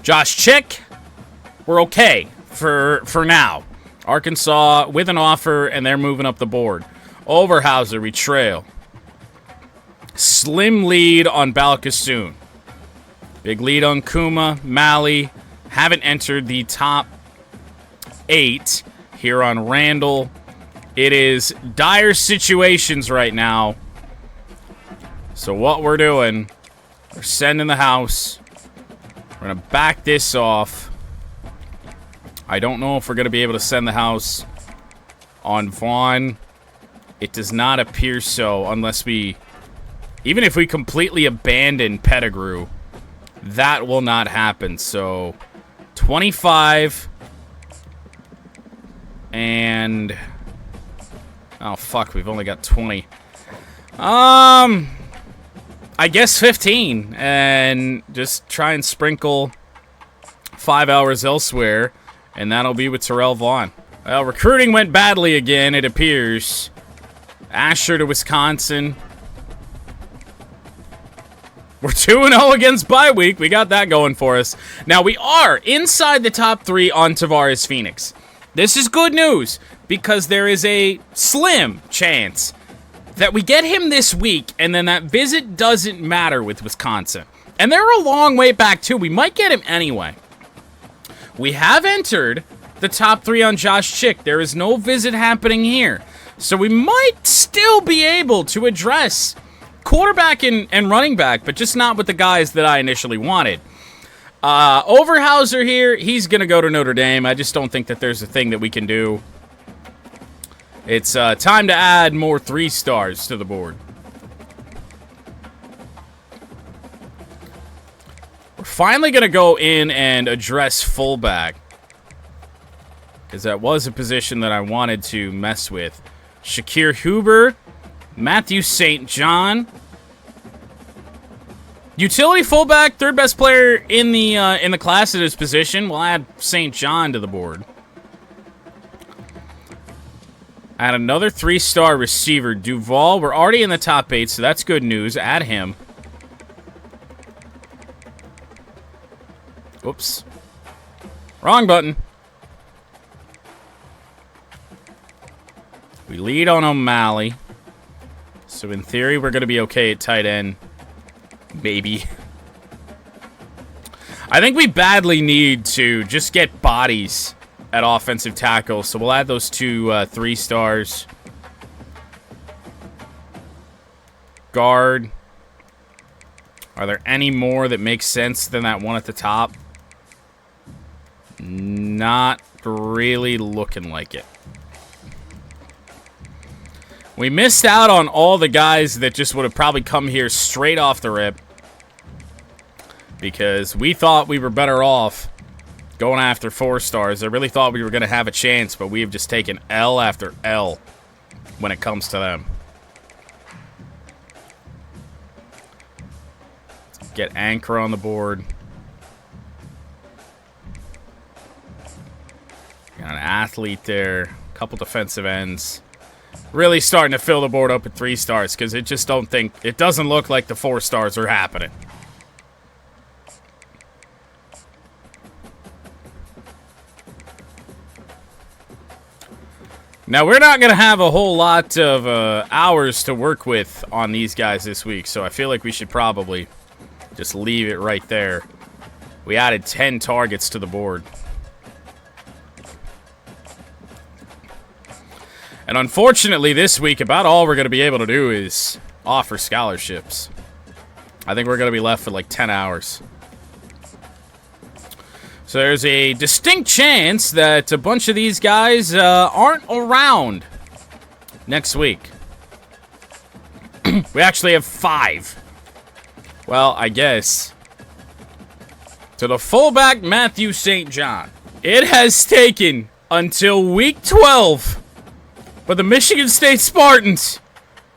Josh Chick, we're okay for now. Arkansas with an offer, and they're moving up the board. Overhauser, we trail. Slim lead on Balkasoon. Big lead on Kuma, Malley. Haven't entered the top 8 here on Randall. It is dire situations right now. So what we're doing, we're sending the house. We're going to back this off. I don't know if we're going to be able to send the house on Vaughn. It does not appear so unless we... Even if we completely abandon Pettigrew, that will not happen. So, 25. And... Oh, fuck. We've only got 20. I guess 15. And just try and sprinkle 5 hours elsewhere. And that'll be with Terrell Vaughn. Well, recruiting went badly again, it appears. Asher to Wisconsin. We're 2-0 against bye week. We got that going for us. Now, we are inside the top 3 on Tavares Phoenix. This is good news because there is a slim chance that we get him this week and then that visit doesn't matter with Wisconsin. And they're a long way back, too. We might get him anyway. We have entered the top 3 on Josh Chick. There is no visit happening here. So we might still be able to address quarterback and running back, but just not with the guys that I initially wanted. Overhauser here, he's going to go to Notre Dame. I just don't think that there's a thing that we can do. It's time to add more 3 stars to the board. We're finally going to go in and address fullback, because that was a position that I wanted to mess with. Shakir Huber, Matthew St. John. Utility fullback, 3rd best player in the class at his position. We'll add St. John to the board. Add another 3-star receiver, Duval. We're already in the top 8, so that's good news. Add him. Whoops. Wrong button. We lead on O'Malley. So in theory, we're going to be okay at tight end. Maybe. I think we badly need to just get bodies at offensive tackle. So we'll add those 2 3 stars. Guard. Are there any more that make sense than that one at the top? Not really looking like it. We missed out on all the guys that just would have probably come here straight off the rip. Because we thought we were better off going after 4 stars. I really thought we were going to have a chance, but we have just taken L after L when it comes to them. Let's get Anchor on the board. Got an athlete there. A couple defensive ends. Really starting to fill the board up at 3 stars because it doesn't look like the 4 stars are happening. Now, we're not going to have a whole lot of hours to work with on these guys this week, so I feel like we should probably just leave it right there. We added 10 targets to the board. And unfortunately, this week, about all we're going to be able to do is offer scholarships. I think we're going to be left with like 10 hours. So there's a distinct chance that a bunch of these guys aren't around next week. We actually have 5. Well, I guess. To the fullback, Matthew St. John. It has taken until week 12, but the Michigan State Spartans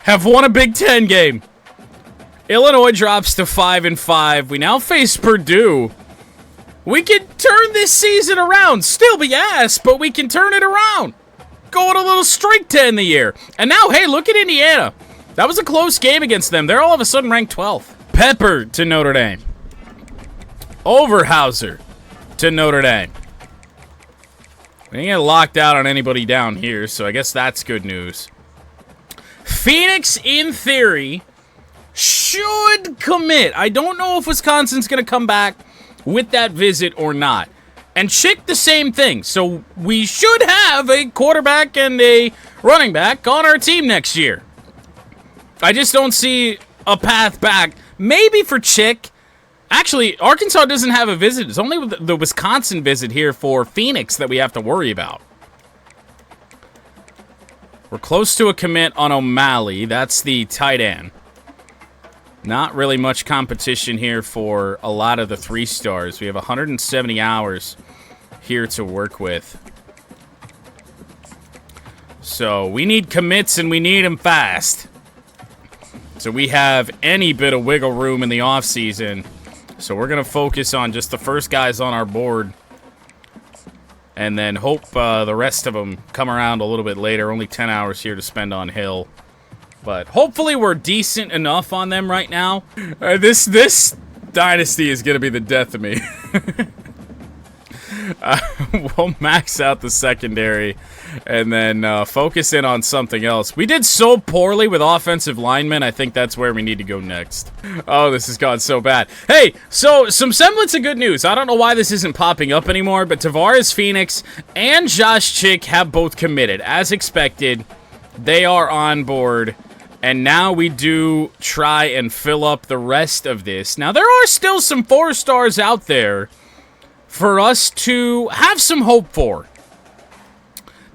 have won a Big Ten game. Illinois drops to 5-5. We now face Purdue. We can turn this season around. Still be ass, but we can turn it around. Go on a little streak to end the year. And now, hey, look at Indiana. That was a close game against them. They're all of a sudden ranked 12th. Pepper to Notre Dame. Overhauser to Notre Dame. We didn't get locked out on anybody down here, so I guess that's good news. Phoenix, in theory, should commit. I don't know if Wisconsin's going to come back with that visit or not. And Chick, the same thing. So we should have a quarterback and a running back on our team next year. I just don't see a path back. Maybe for Chick Actually, Arkansas doesn't have a visit. It's only the Wisconsin visit here for Phoenix that we have to worry about. We're close to a commit on O'Malley. That's the tight end. Not really much competition here for a lot of the 3-stars. We have 170 hours here to work with. So we need commits, and we need them fast. So we have any bit of wiggle room in the offseason. So we're going to focus on just the first guys on our board. And then hope the rest of them come around a little bit later. Only 10 hours here to spend on Hill. But hopefully we're decent enough on them right now. This dynasty is going to be the death of me. We'll max out the secondary and then focus in on something else. We did so poorly with offensive linemen. I think that's where we need to go next. Oh, this has gone so bad. Hey, so some semblance of good news. I don't know why this isn't popping up anymore, but Tavares Phoenix and Josh Chick have both committed. As expected, they are on board. And now we do try and fill up the rest of this. Now, there are still some 4-stars out there for us to have some hope for.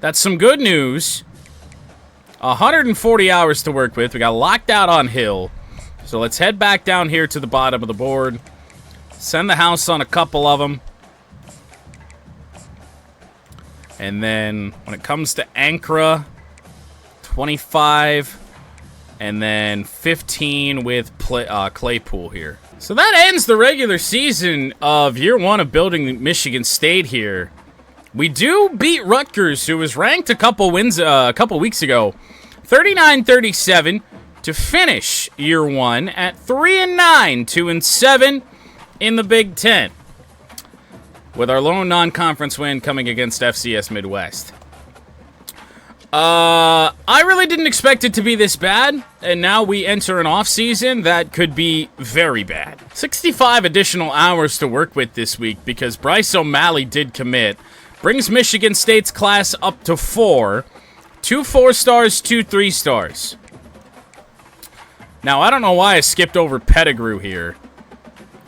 That's some good news. 140 hours to work with. We got locked out on Hill. So let's head back down here to the bottom of the board. Send the house on a couple of them. And then when it comes to Ankara, 25... and then 15 with Claypool here. So that ends the regular season of year 1 of building Michigan State here. We do beat Rutgers, who was ranked a couple weeks ago, 39-37 to finish year 1 at 3-9, 2-7 in the Big Ten, with our lone non-conference win coming against FCS Midwest. I really didn't expect it to be this bad, and now we enter an off-season that could be very bad. 65 additional hours to work with this week because Bryce O'Malley did commit. Brings Michigan State's class up to 4. 2 4-stars, 2 3-stars. Now, I don't know why I skipped over Pettigrew here.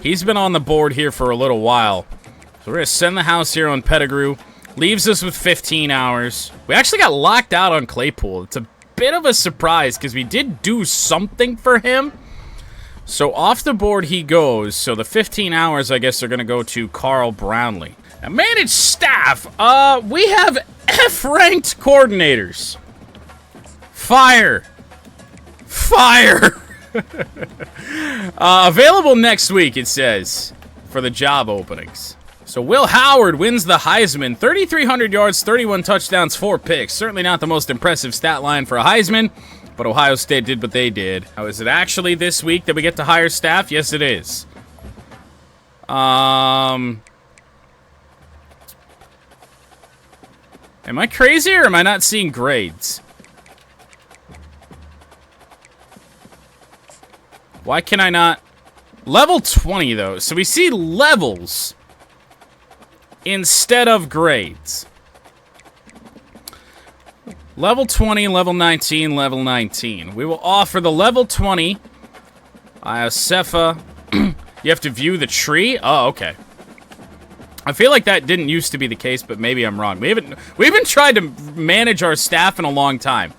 He's been on the board here for a little while. So we're going to send the house here on Pettigrew. Leaves us with 15 hours. We actually got locked out on Claypool. It's a bit of a surprise because we did do something for him. So off the board he goes. So the 15 hours, I guess, are going to go to Carl Brownlee. Now, managed staff. We have F-ranked coordinators. Fire. Fire. Available next week, it says, for the job openings. So Will Howard wins the Heisman. 3,300 yards, 31 touchdowns, 4 picks. Certainly not the most impressive stat line for a Heisman, but Ohio State did what they did. Now, is it actually this week that we get to hire staff? Yes, it is. Am I crazy or am I not seeing grades? Why can I not? Level 20, though. So we see levels instead of grades. Level 20, level 19, level 19. We will offer the level 20. Iosefa. You have to view the tree? Oh, okay. I feel like that didn't used to be the case, but maybe I'm wrong. We haven't tried to manage our staff in a long time.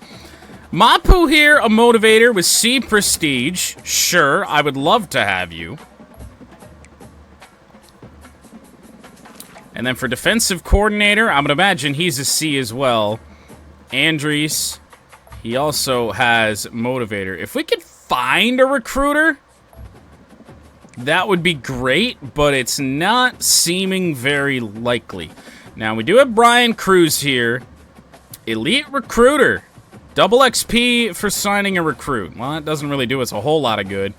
Mapu here, a motivator with C Prestige. Sure, I would love to have you. And then for defensive coordinator, I would imagine he's a C as well. Andries, he also has motivator. If we could find a recruiter, that would be great, but it's not seeming very likely. Now, we do have Brian Cruz here. Elite recruiter. Double XP for signing a recruit. Well, that doesn't really do us a whole lot of good.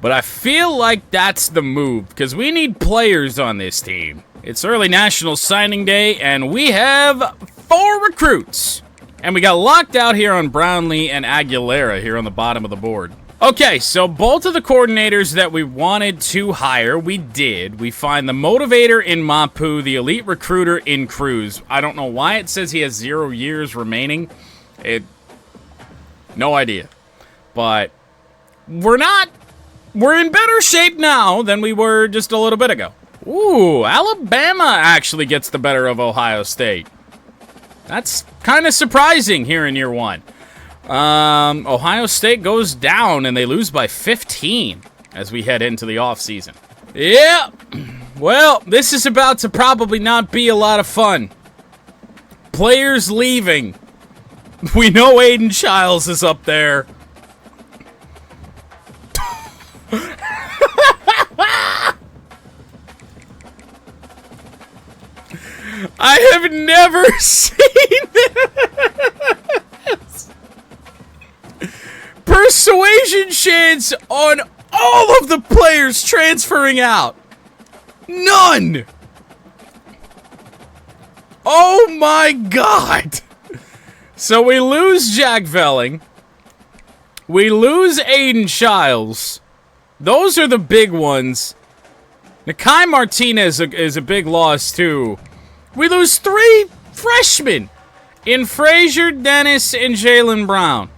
But I feel like that's the move, because we need players on this team. It's early National Signing Day, and we have 4 recruits. And we got locked out here on Brownlee and Aguilera here on the bottom of the board. Okay, so both of the coordinators that we wanted to hire, we did. We find the motivator in Mapu, the elite recruiter in Cruz. I don't know why it says he has 0 years remaining. No idea. But we're not we're in better shape now than we were just a little bit ago. Ooh, Alabama actually gets the better of Ohio State. That's kind of surprising here in year one. Ohio State goes down and they lose by 15 as we head into the offseason. Yeah, well, this is about to probably not be a lot of fun. Players leaving. We know Aiden Childs is up there. I have never seen this. Persuasion chance on all of the players transferring out. None. Oh my God. So we lose Jack Velling. We lose Aiden Childs. Those are the big ones. Nakai Martinez is a big loss too. We lose 3 freshmen in Frazier, Dennis, and Jalen Brown.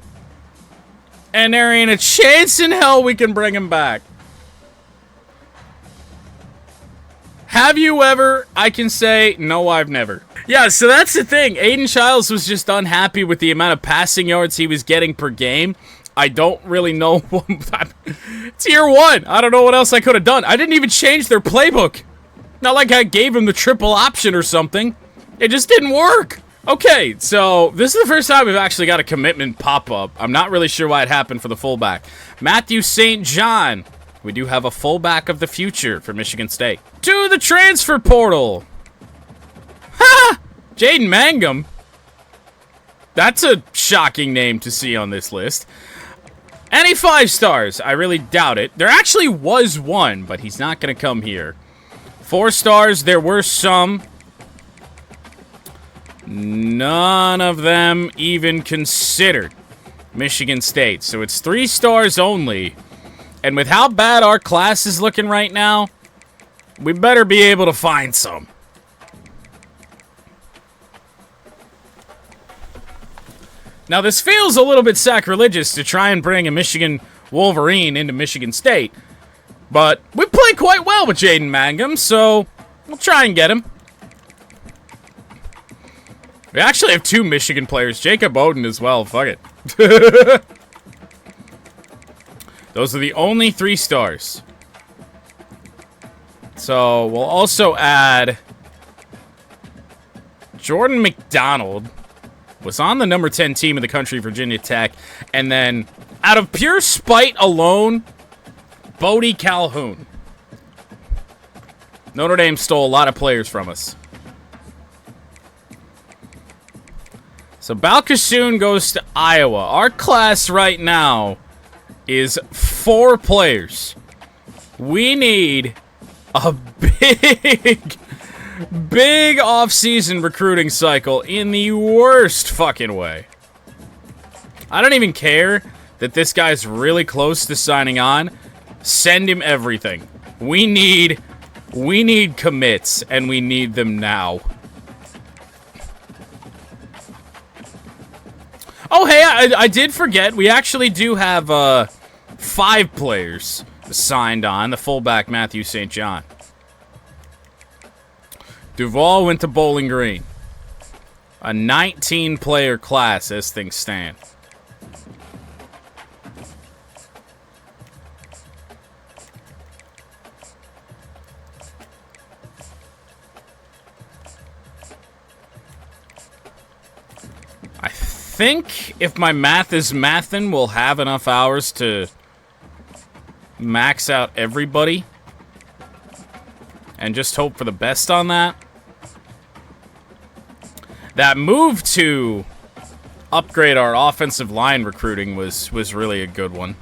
And there ain't a chance in hell we can bring him back. Have you ever? I can say, no, I've never. Yeah, so that's the thing. Aiden Childs was just unhappy with the amount of passing yards he was getting per game. I don't really know. It's year one. I don't know what else I could have done. I didn't even change their playbook. Not like I gave him the triple option or something. It just didn't work. Okay, so this is the first time we've actually got a commitment pop up. I'm not really sure why it happened for the fullback. Matthew St. John. We do have a fullback of the future for Michigan State. To the transfer portal. Ha! Jaden Mangum. That's a shocking name to see on this list. Any 5 stars? I really doubt it. There actually was one, but he's not going to come here. 4 stars, there were some. None of them even considered Michigan State. So it's 3 stars only. And with how bad our class is looking right now, we better be able to find some. Now, this feels a little bit sacrilegious to try and bring a Michigan Wolverine into Michigan State. But we play quite well with Jaden Mangum, so we'll try and get him. We actually have 2 Michigan players. Jacob Oden as well. Fuck it. Those are the only 3 stars. So we'll also add Jordan McDonald. Was on the number 10 team in the country, Virginia Tech. And then, out of pure spite alone, Bodie Calhoun. Notre Dame stole a lot of players from us. So Balkasoon goes to Iowa. Our class right now is 4 players. We need a big off-season recruiting cycle in the worst fucking way. I don't even care that this guy's really close to signing on. Send him everything. We need commits, and we need them now. Oh, hey, I did forget. We actually do have 5 players signed on. The fullback, Matthew St. John. Duval went to Bowling Green. A 19-player class as things stand. I think if my math is mathin', we'll have enough hours to max out everybody. And just hope for the best on that. That move to upgrade our offensive line recruiting was really a good one.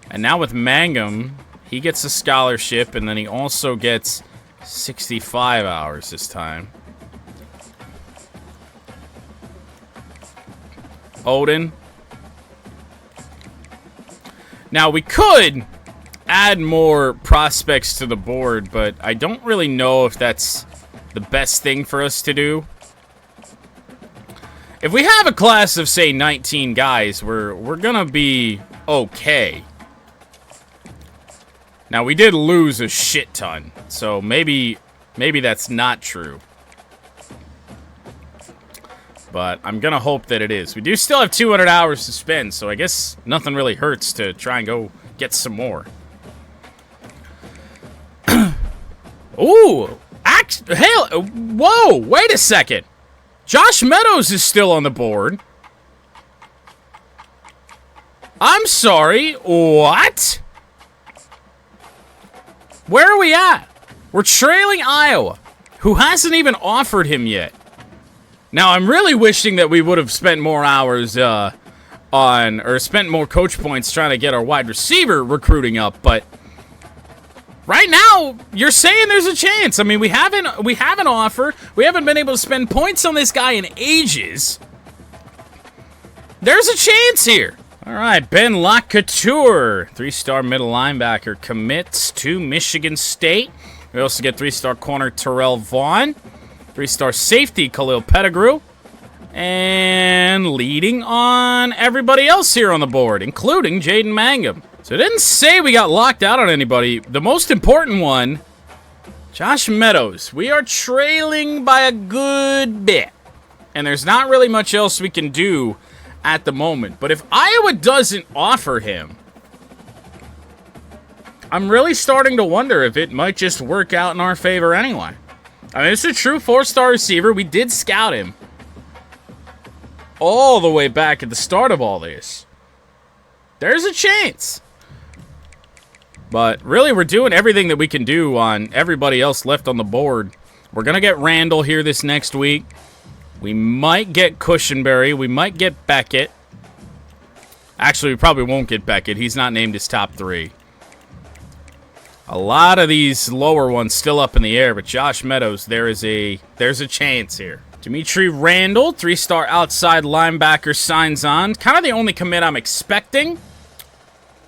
And now with Mangum, he gets a scholarship, and then he also gets 65 hours this time. Oden. Now, we could add more prospects to the board, but I don't really know if that's the best thing for us to do. If we have a class of, say, 19 guys, we're gonna be okay. Now, we did lose a shit ton, so maybe that's not true. But I'm gonna hope that it is. We do still have 200 hours to spend, so I guess nothing really hurts to try and go get some more. Ooh! Hell, whoa! Wait a second! Josh Meadows is still on the board. I'm sorry, what? Where are we at? We're trailing Iowa, who hasn't even offered him yet. Now, I'm really wishing that we would have spent more hours spent more coach points trying to get our wide receiver recruiting up, but right now, you're saying there's a chance. I mean, we have an offer. We haven't been able to spend points on this guy in ages. There's a chance here. All right, Ben LaCouture, 3-star middle linebacker, commits to Michigan State. We also get 3-star corner Terrell Vaughn, 3-star safety Khalil Pettigrew, and leading on everybody else here on the board, including Jaden Mangum. So it didn't say we got locked out on anybody. The most important one, Josh Meadows. We are trailing by a good bit, and there's not really much else we can do at the moment. But if Iowa doesn't offer him, I'm really starting to wonder if it might just work out in our favor anyway. I mean, it's a true 4-star receiver. We did scout him all the way back at the start of all this. There's a chance. But really, we're doing everything that we can do on everybody else left on the board. We're going to get Randall here this next week. We might get Cushenberry. We might get Beckett. Actually, we probably won't get Beckett. He's not named as top 3. A lot of these lower ones still up in the air, but Josh Meadows, there's a chance here. Dimitri Randall, 3-star outside linebacker, signs on. Kind of the only commit I'm expecting.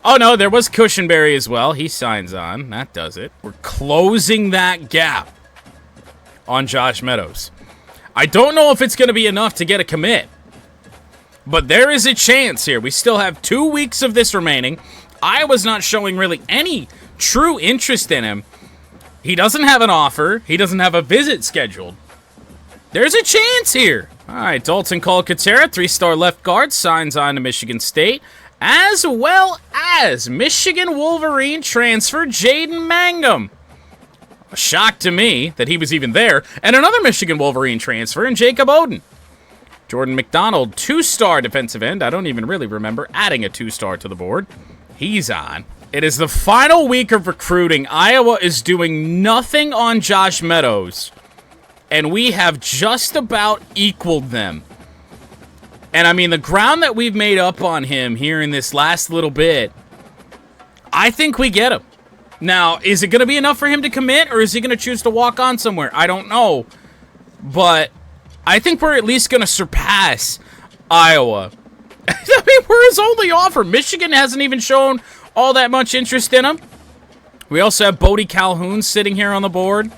Oh, no, there was Cushenberry as well. He signs on. That does it. We're closing that gap on Josh Meadows. I don't know if it's going to be enough to get a commit, but there is a chance here. We still have 2 weeks of this remaining. Iowa's not showing really any true interest in him. He doesn't have an offer. He doesn't have a visit scheduled. There's a chance here. All right, Dalton Calcaterra, 3-star left guard, signs on to Michigan State, as well as Michigan Wolverine transfer Jaden Mangum. A shock to me that he was even there. And another Michigan Wolverine transfer in Jacob Oden. Jordan McDonald, 2-star defensive end. I don't even really remember adding a 2-star to the board. He's on. It is the final week of recruiting. Iowa is doing nothing on Josh Meadows, and we have just about equaled them. And I mean, the ground that we've made up on him here in this last little bit, I think we get him. Now, is it going to be enough for him to commit, or is he going to choose to walk on somewhere? I don't know. But I think we're at least going to surpass Iowa. I mean, we're his only offer. Michigan hasn't even shown all that much interest in him. We also have Bodie Calhoun sitting here on the board.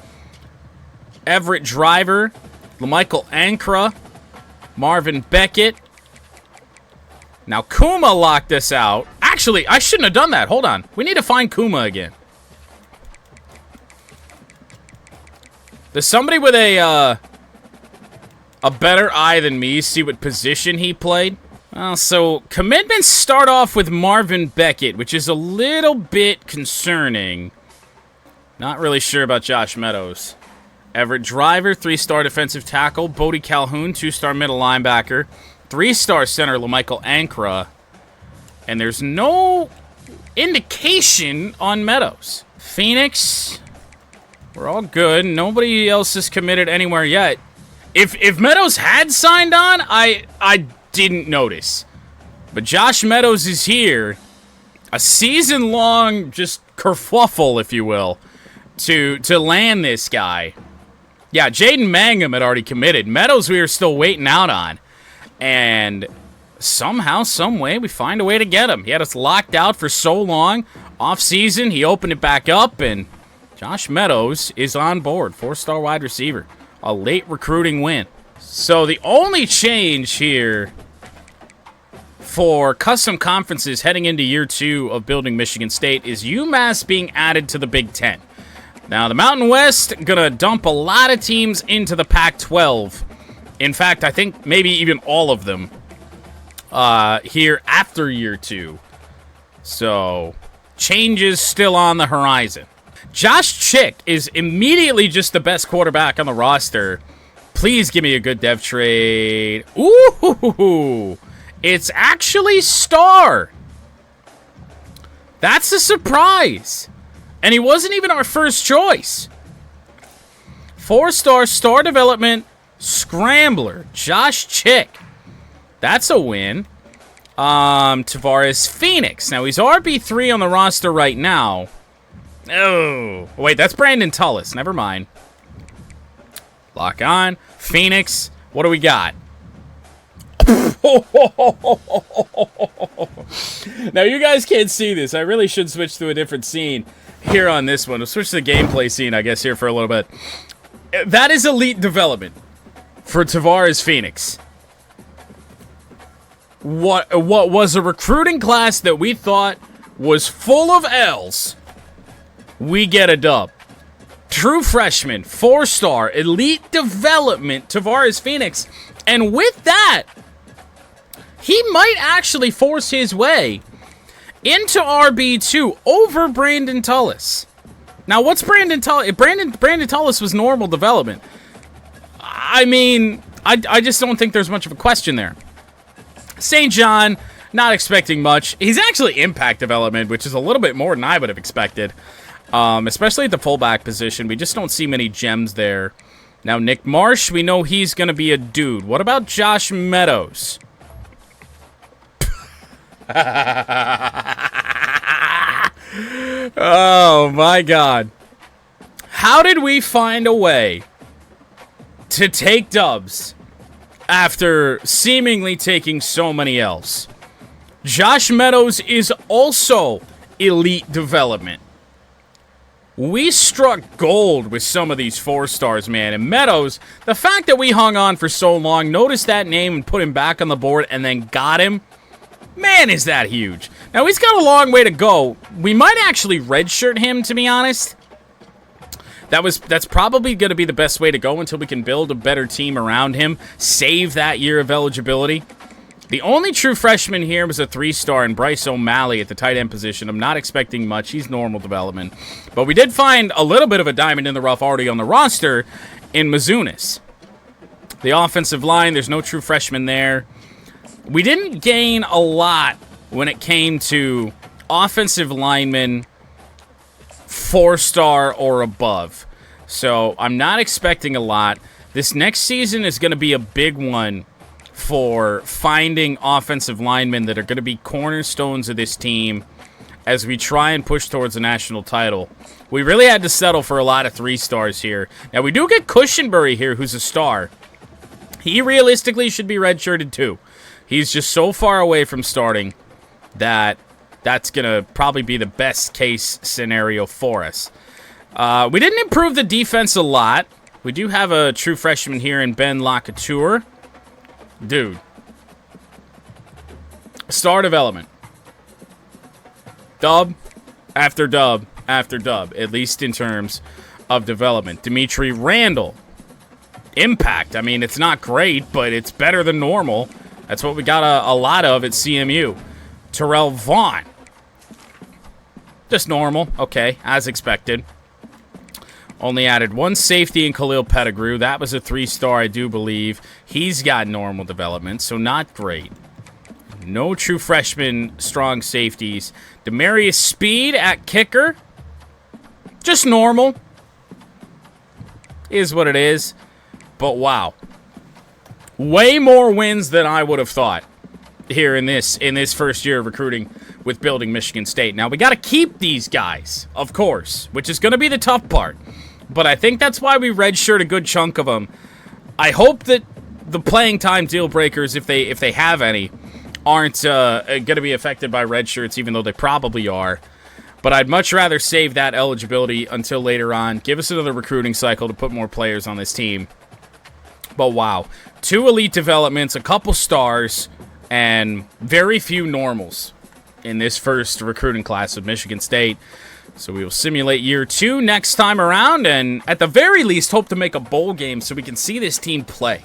Everett Driver. LaMichael Ankra. Marvin Beckett. Now, Kuma locked us out. Actually, I shouldn't have done that. Hold on. We need to find Kuma again. Does somebody with a better eye than me see what position he played? So commitments start off with Marvin Beckett, which is a little bit concerning. Not really sure about Josh Meadows. Everett Driver, 3-star defensive tackle. Bodie Calhoun, 2-star middle linebacker. 3-star center LaMichael Ankra. And there's no indication on Meadows. Phoenix, we're all good. Nobody else is committed anywhere yet. If Meadows had signed on, I didn't notice. But Josh Meadows is here. A season-long just kerfuffle, if you will, to land this guy. Yeah, Jaden Mangum had already committed. Meadows we are still waiting out on. And somehow, some way, we find a way to get him. He had us locked out for so long. Off-season, he opened it back up, and Josh Meadows is on board. 4-star wide receiver. A late recruiting win. So the only change here for custom conferences heading into year 2 of building Michigan State is UMass being added to the Big Ten. Now, the Mountain West gonna dump a lot of teams into the Pac-12. In fact, I think maybe even all of them here after year 2. So, changes still on the horizon. Josh Chick is immediately just the best quarterback on the roster. Please give me a good dev trade. Ooh, it's actually Star. That's a surprise. And he wasn't even our first choice. 4-star, star development, scrambler, Josh Chick. That's a win. Tavares Phoenix. Now, he's RB3 on the roster right now. Oh, wait, that's Brandon Tullis. Never mind. Lock on. Phoenix. What do we got? Now, you guys can't see this. I really should switch to a different scene here on this one. We'll switch to the gameplay scene, I guess, here for a little bit. That is elite development for Tavares Phoenix. What was a recruiting class that we thought was full of L's, we get a dub. True freshman, 4-star, elite development, Tavares Phoenix. And with that, he might actually force his way into RB2 over Brandon Tullis. Now, what's Brandon Tullis? Brandon Tullis was normal development. I mean, I just don't think there's much of a question there. St. John, not expecting much. He's actually impact development, which is a little bit more than I would have expected. Especially at the fullback position. We just don't see many gems there. Now, Nick Marsh, we know he's going to be a dude. What about Josh Meadows? Oh, my God. How did we find a way to take dubs after seemingly taking so many L's? Josh Meadows is also elite development. We struck gold with some of these 4-stars, man. And Meadows, the fact that we hung on for so long, noticed that name and put him back on the board and then got him, man, is that huge. Now, he's got a long way to go. We might actually redshirt him, to be honest. That's probably going to be the best way to go until we can build a better team around him, save that year of eligibility. The only true freshman here was a 3-star in Bryce O'Malley at the tight end position. I'm not expecting much. He's normal development. But we did find a little bit of a diamond in the rough already on the roster in Mizunis. The offensive line, there's no true freshman there. We didn't gain a lot when it came to offensive linemen 4-star or above. So I'm not expecting a lot. This next season is going to be a big one for finding offensive linemen that are going to be cornerstones of this team as we try and push towards a national title. We really had to settle for a lot of 3-stars here. Now, we do get Cushenberry here, who's a star. He realistically should be redshirted too. He's just so far away from starting that that's going to probably be the best case scenario for us. We didn't improve the defense a lot. We do have a true freshman here in Ben Lacouture. Dude. Star development. Dub after dub after dub, at least in terms of development. Dimitri Randall. Impact. I mean, it's not great, but it's better than normal. That's what we got a lot of at CMU. Terrell Vaughn. Just normal. Okay, as expected. Only added one safety in Khalil Pettigrew. That was a 3-star, I do believe. He's got normal development, so not great. No true freshman strong safeties. Demarius Speed at kicker. Just normal. Is what it is. But wow. Way more wins than I would have thought here in this first year of recruiting with building Michigan State. Now, we got to keep these guys, of course, which is going to be the tough part. But I think that's why we redshirt a good chunk of them. I hope that the playing time deal breakers, if they have any, aren't going to be affected by redshirts, even though they probably are. But I'd much rather save that eligibility until later on. Give us another recruiting cycle to put more players on this team. But wow. 2 elite developments, a couple stars, and very few normals in this first recruiting class of Michigan State. So we will simulate year 2 next time around, and at the very least, hope to make a bowl game so we can see this team play.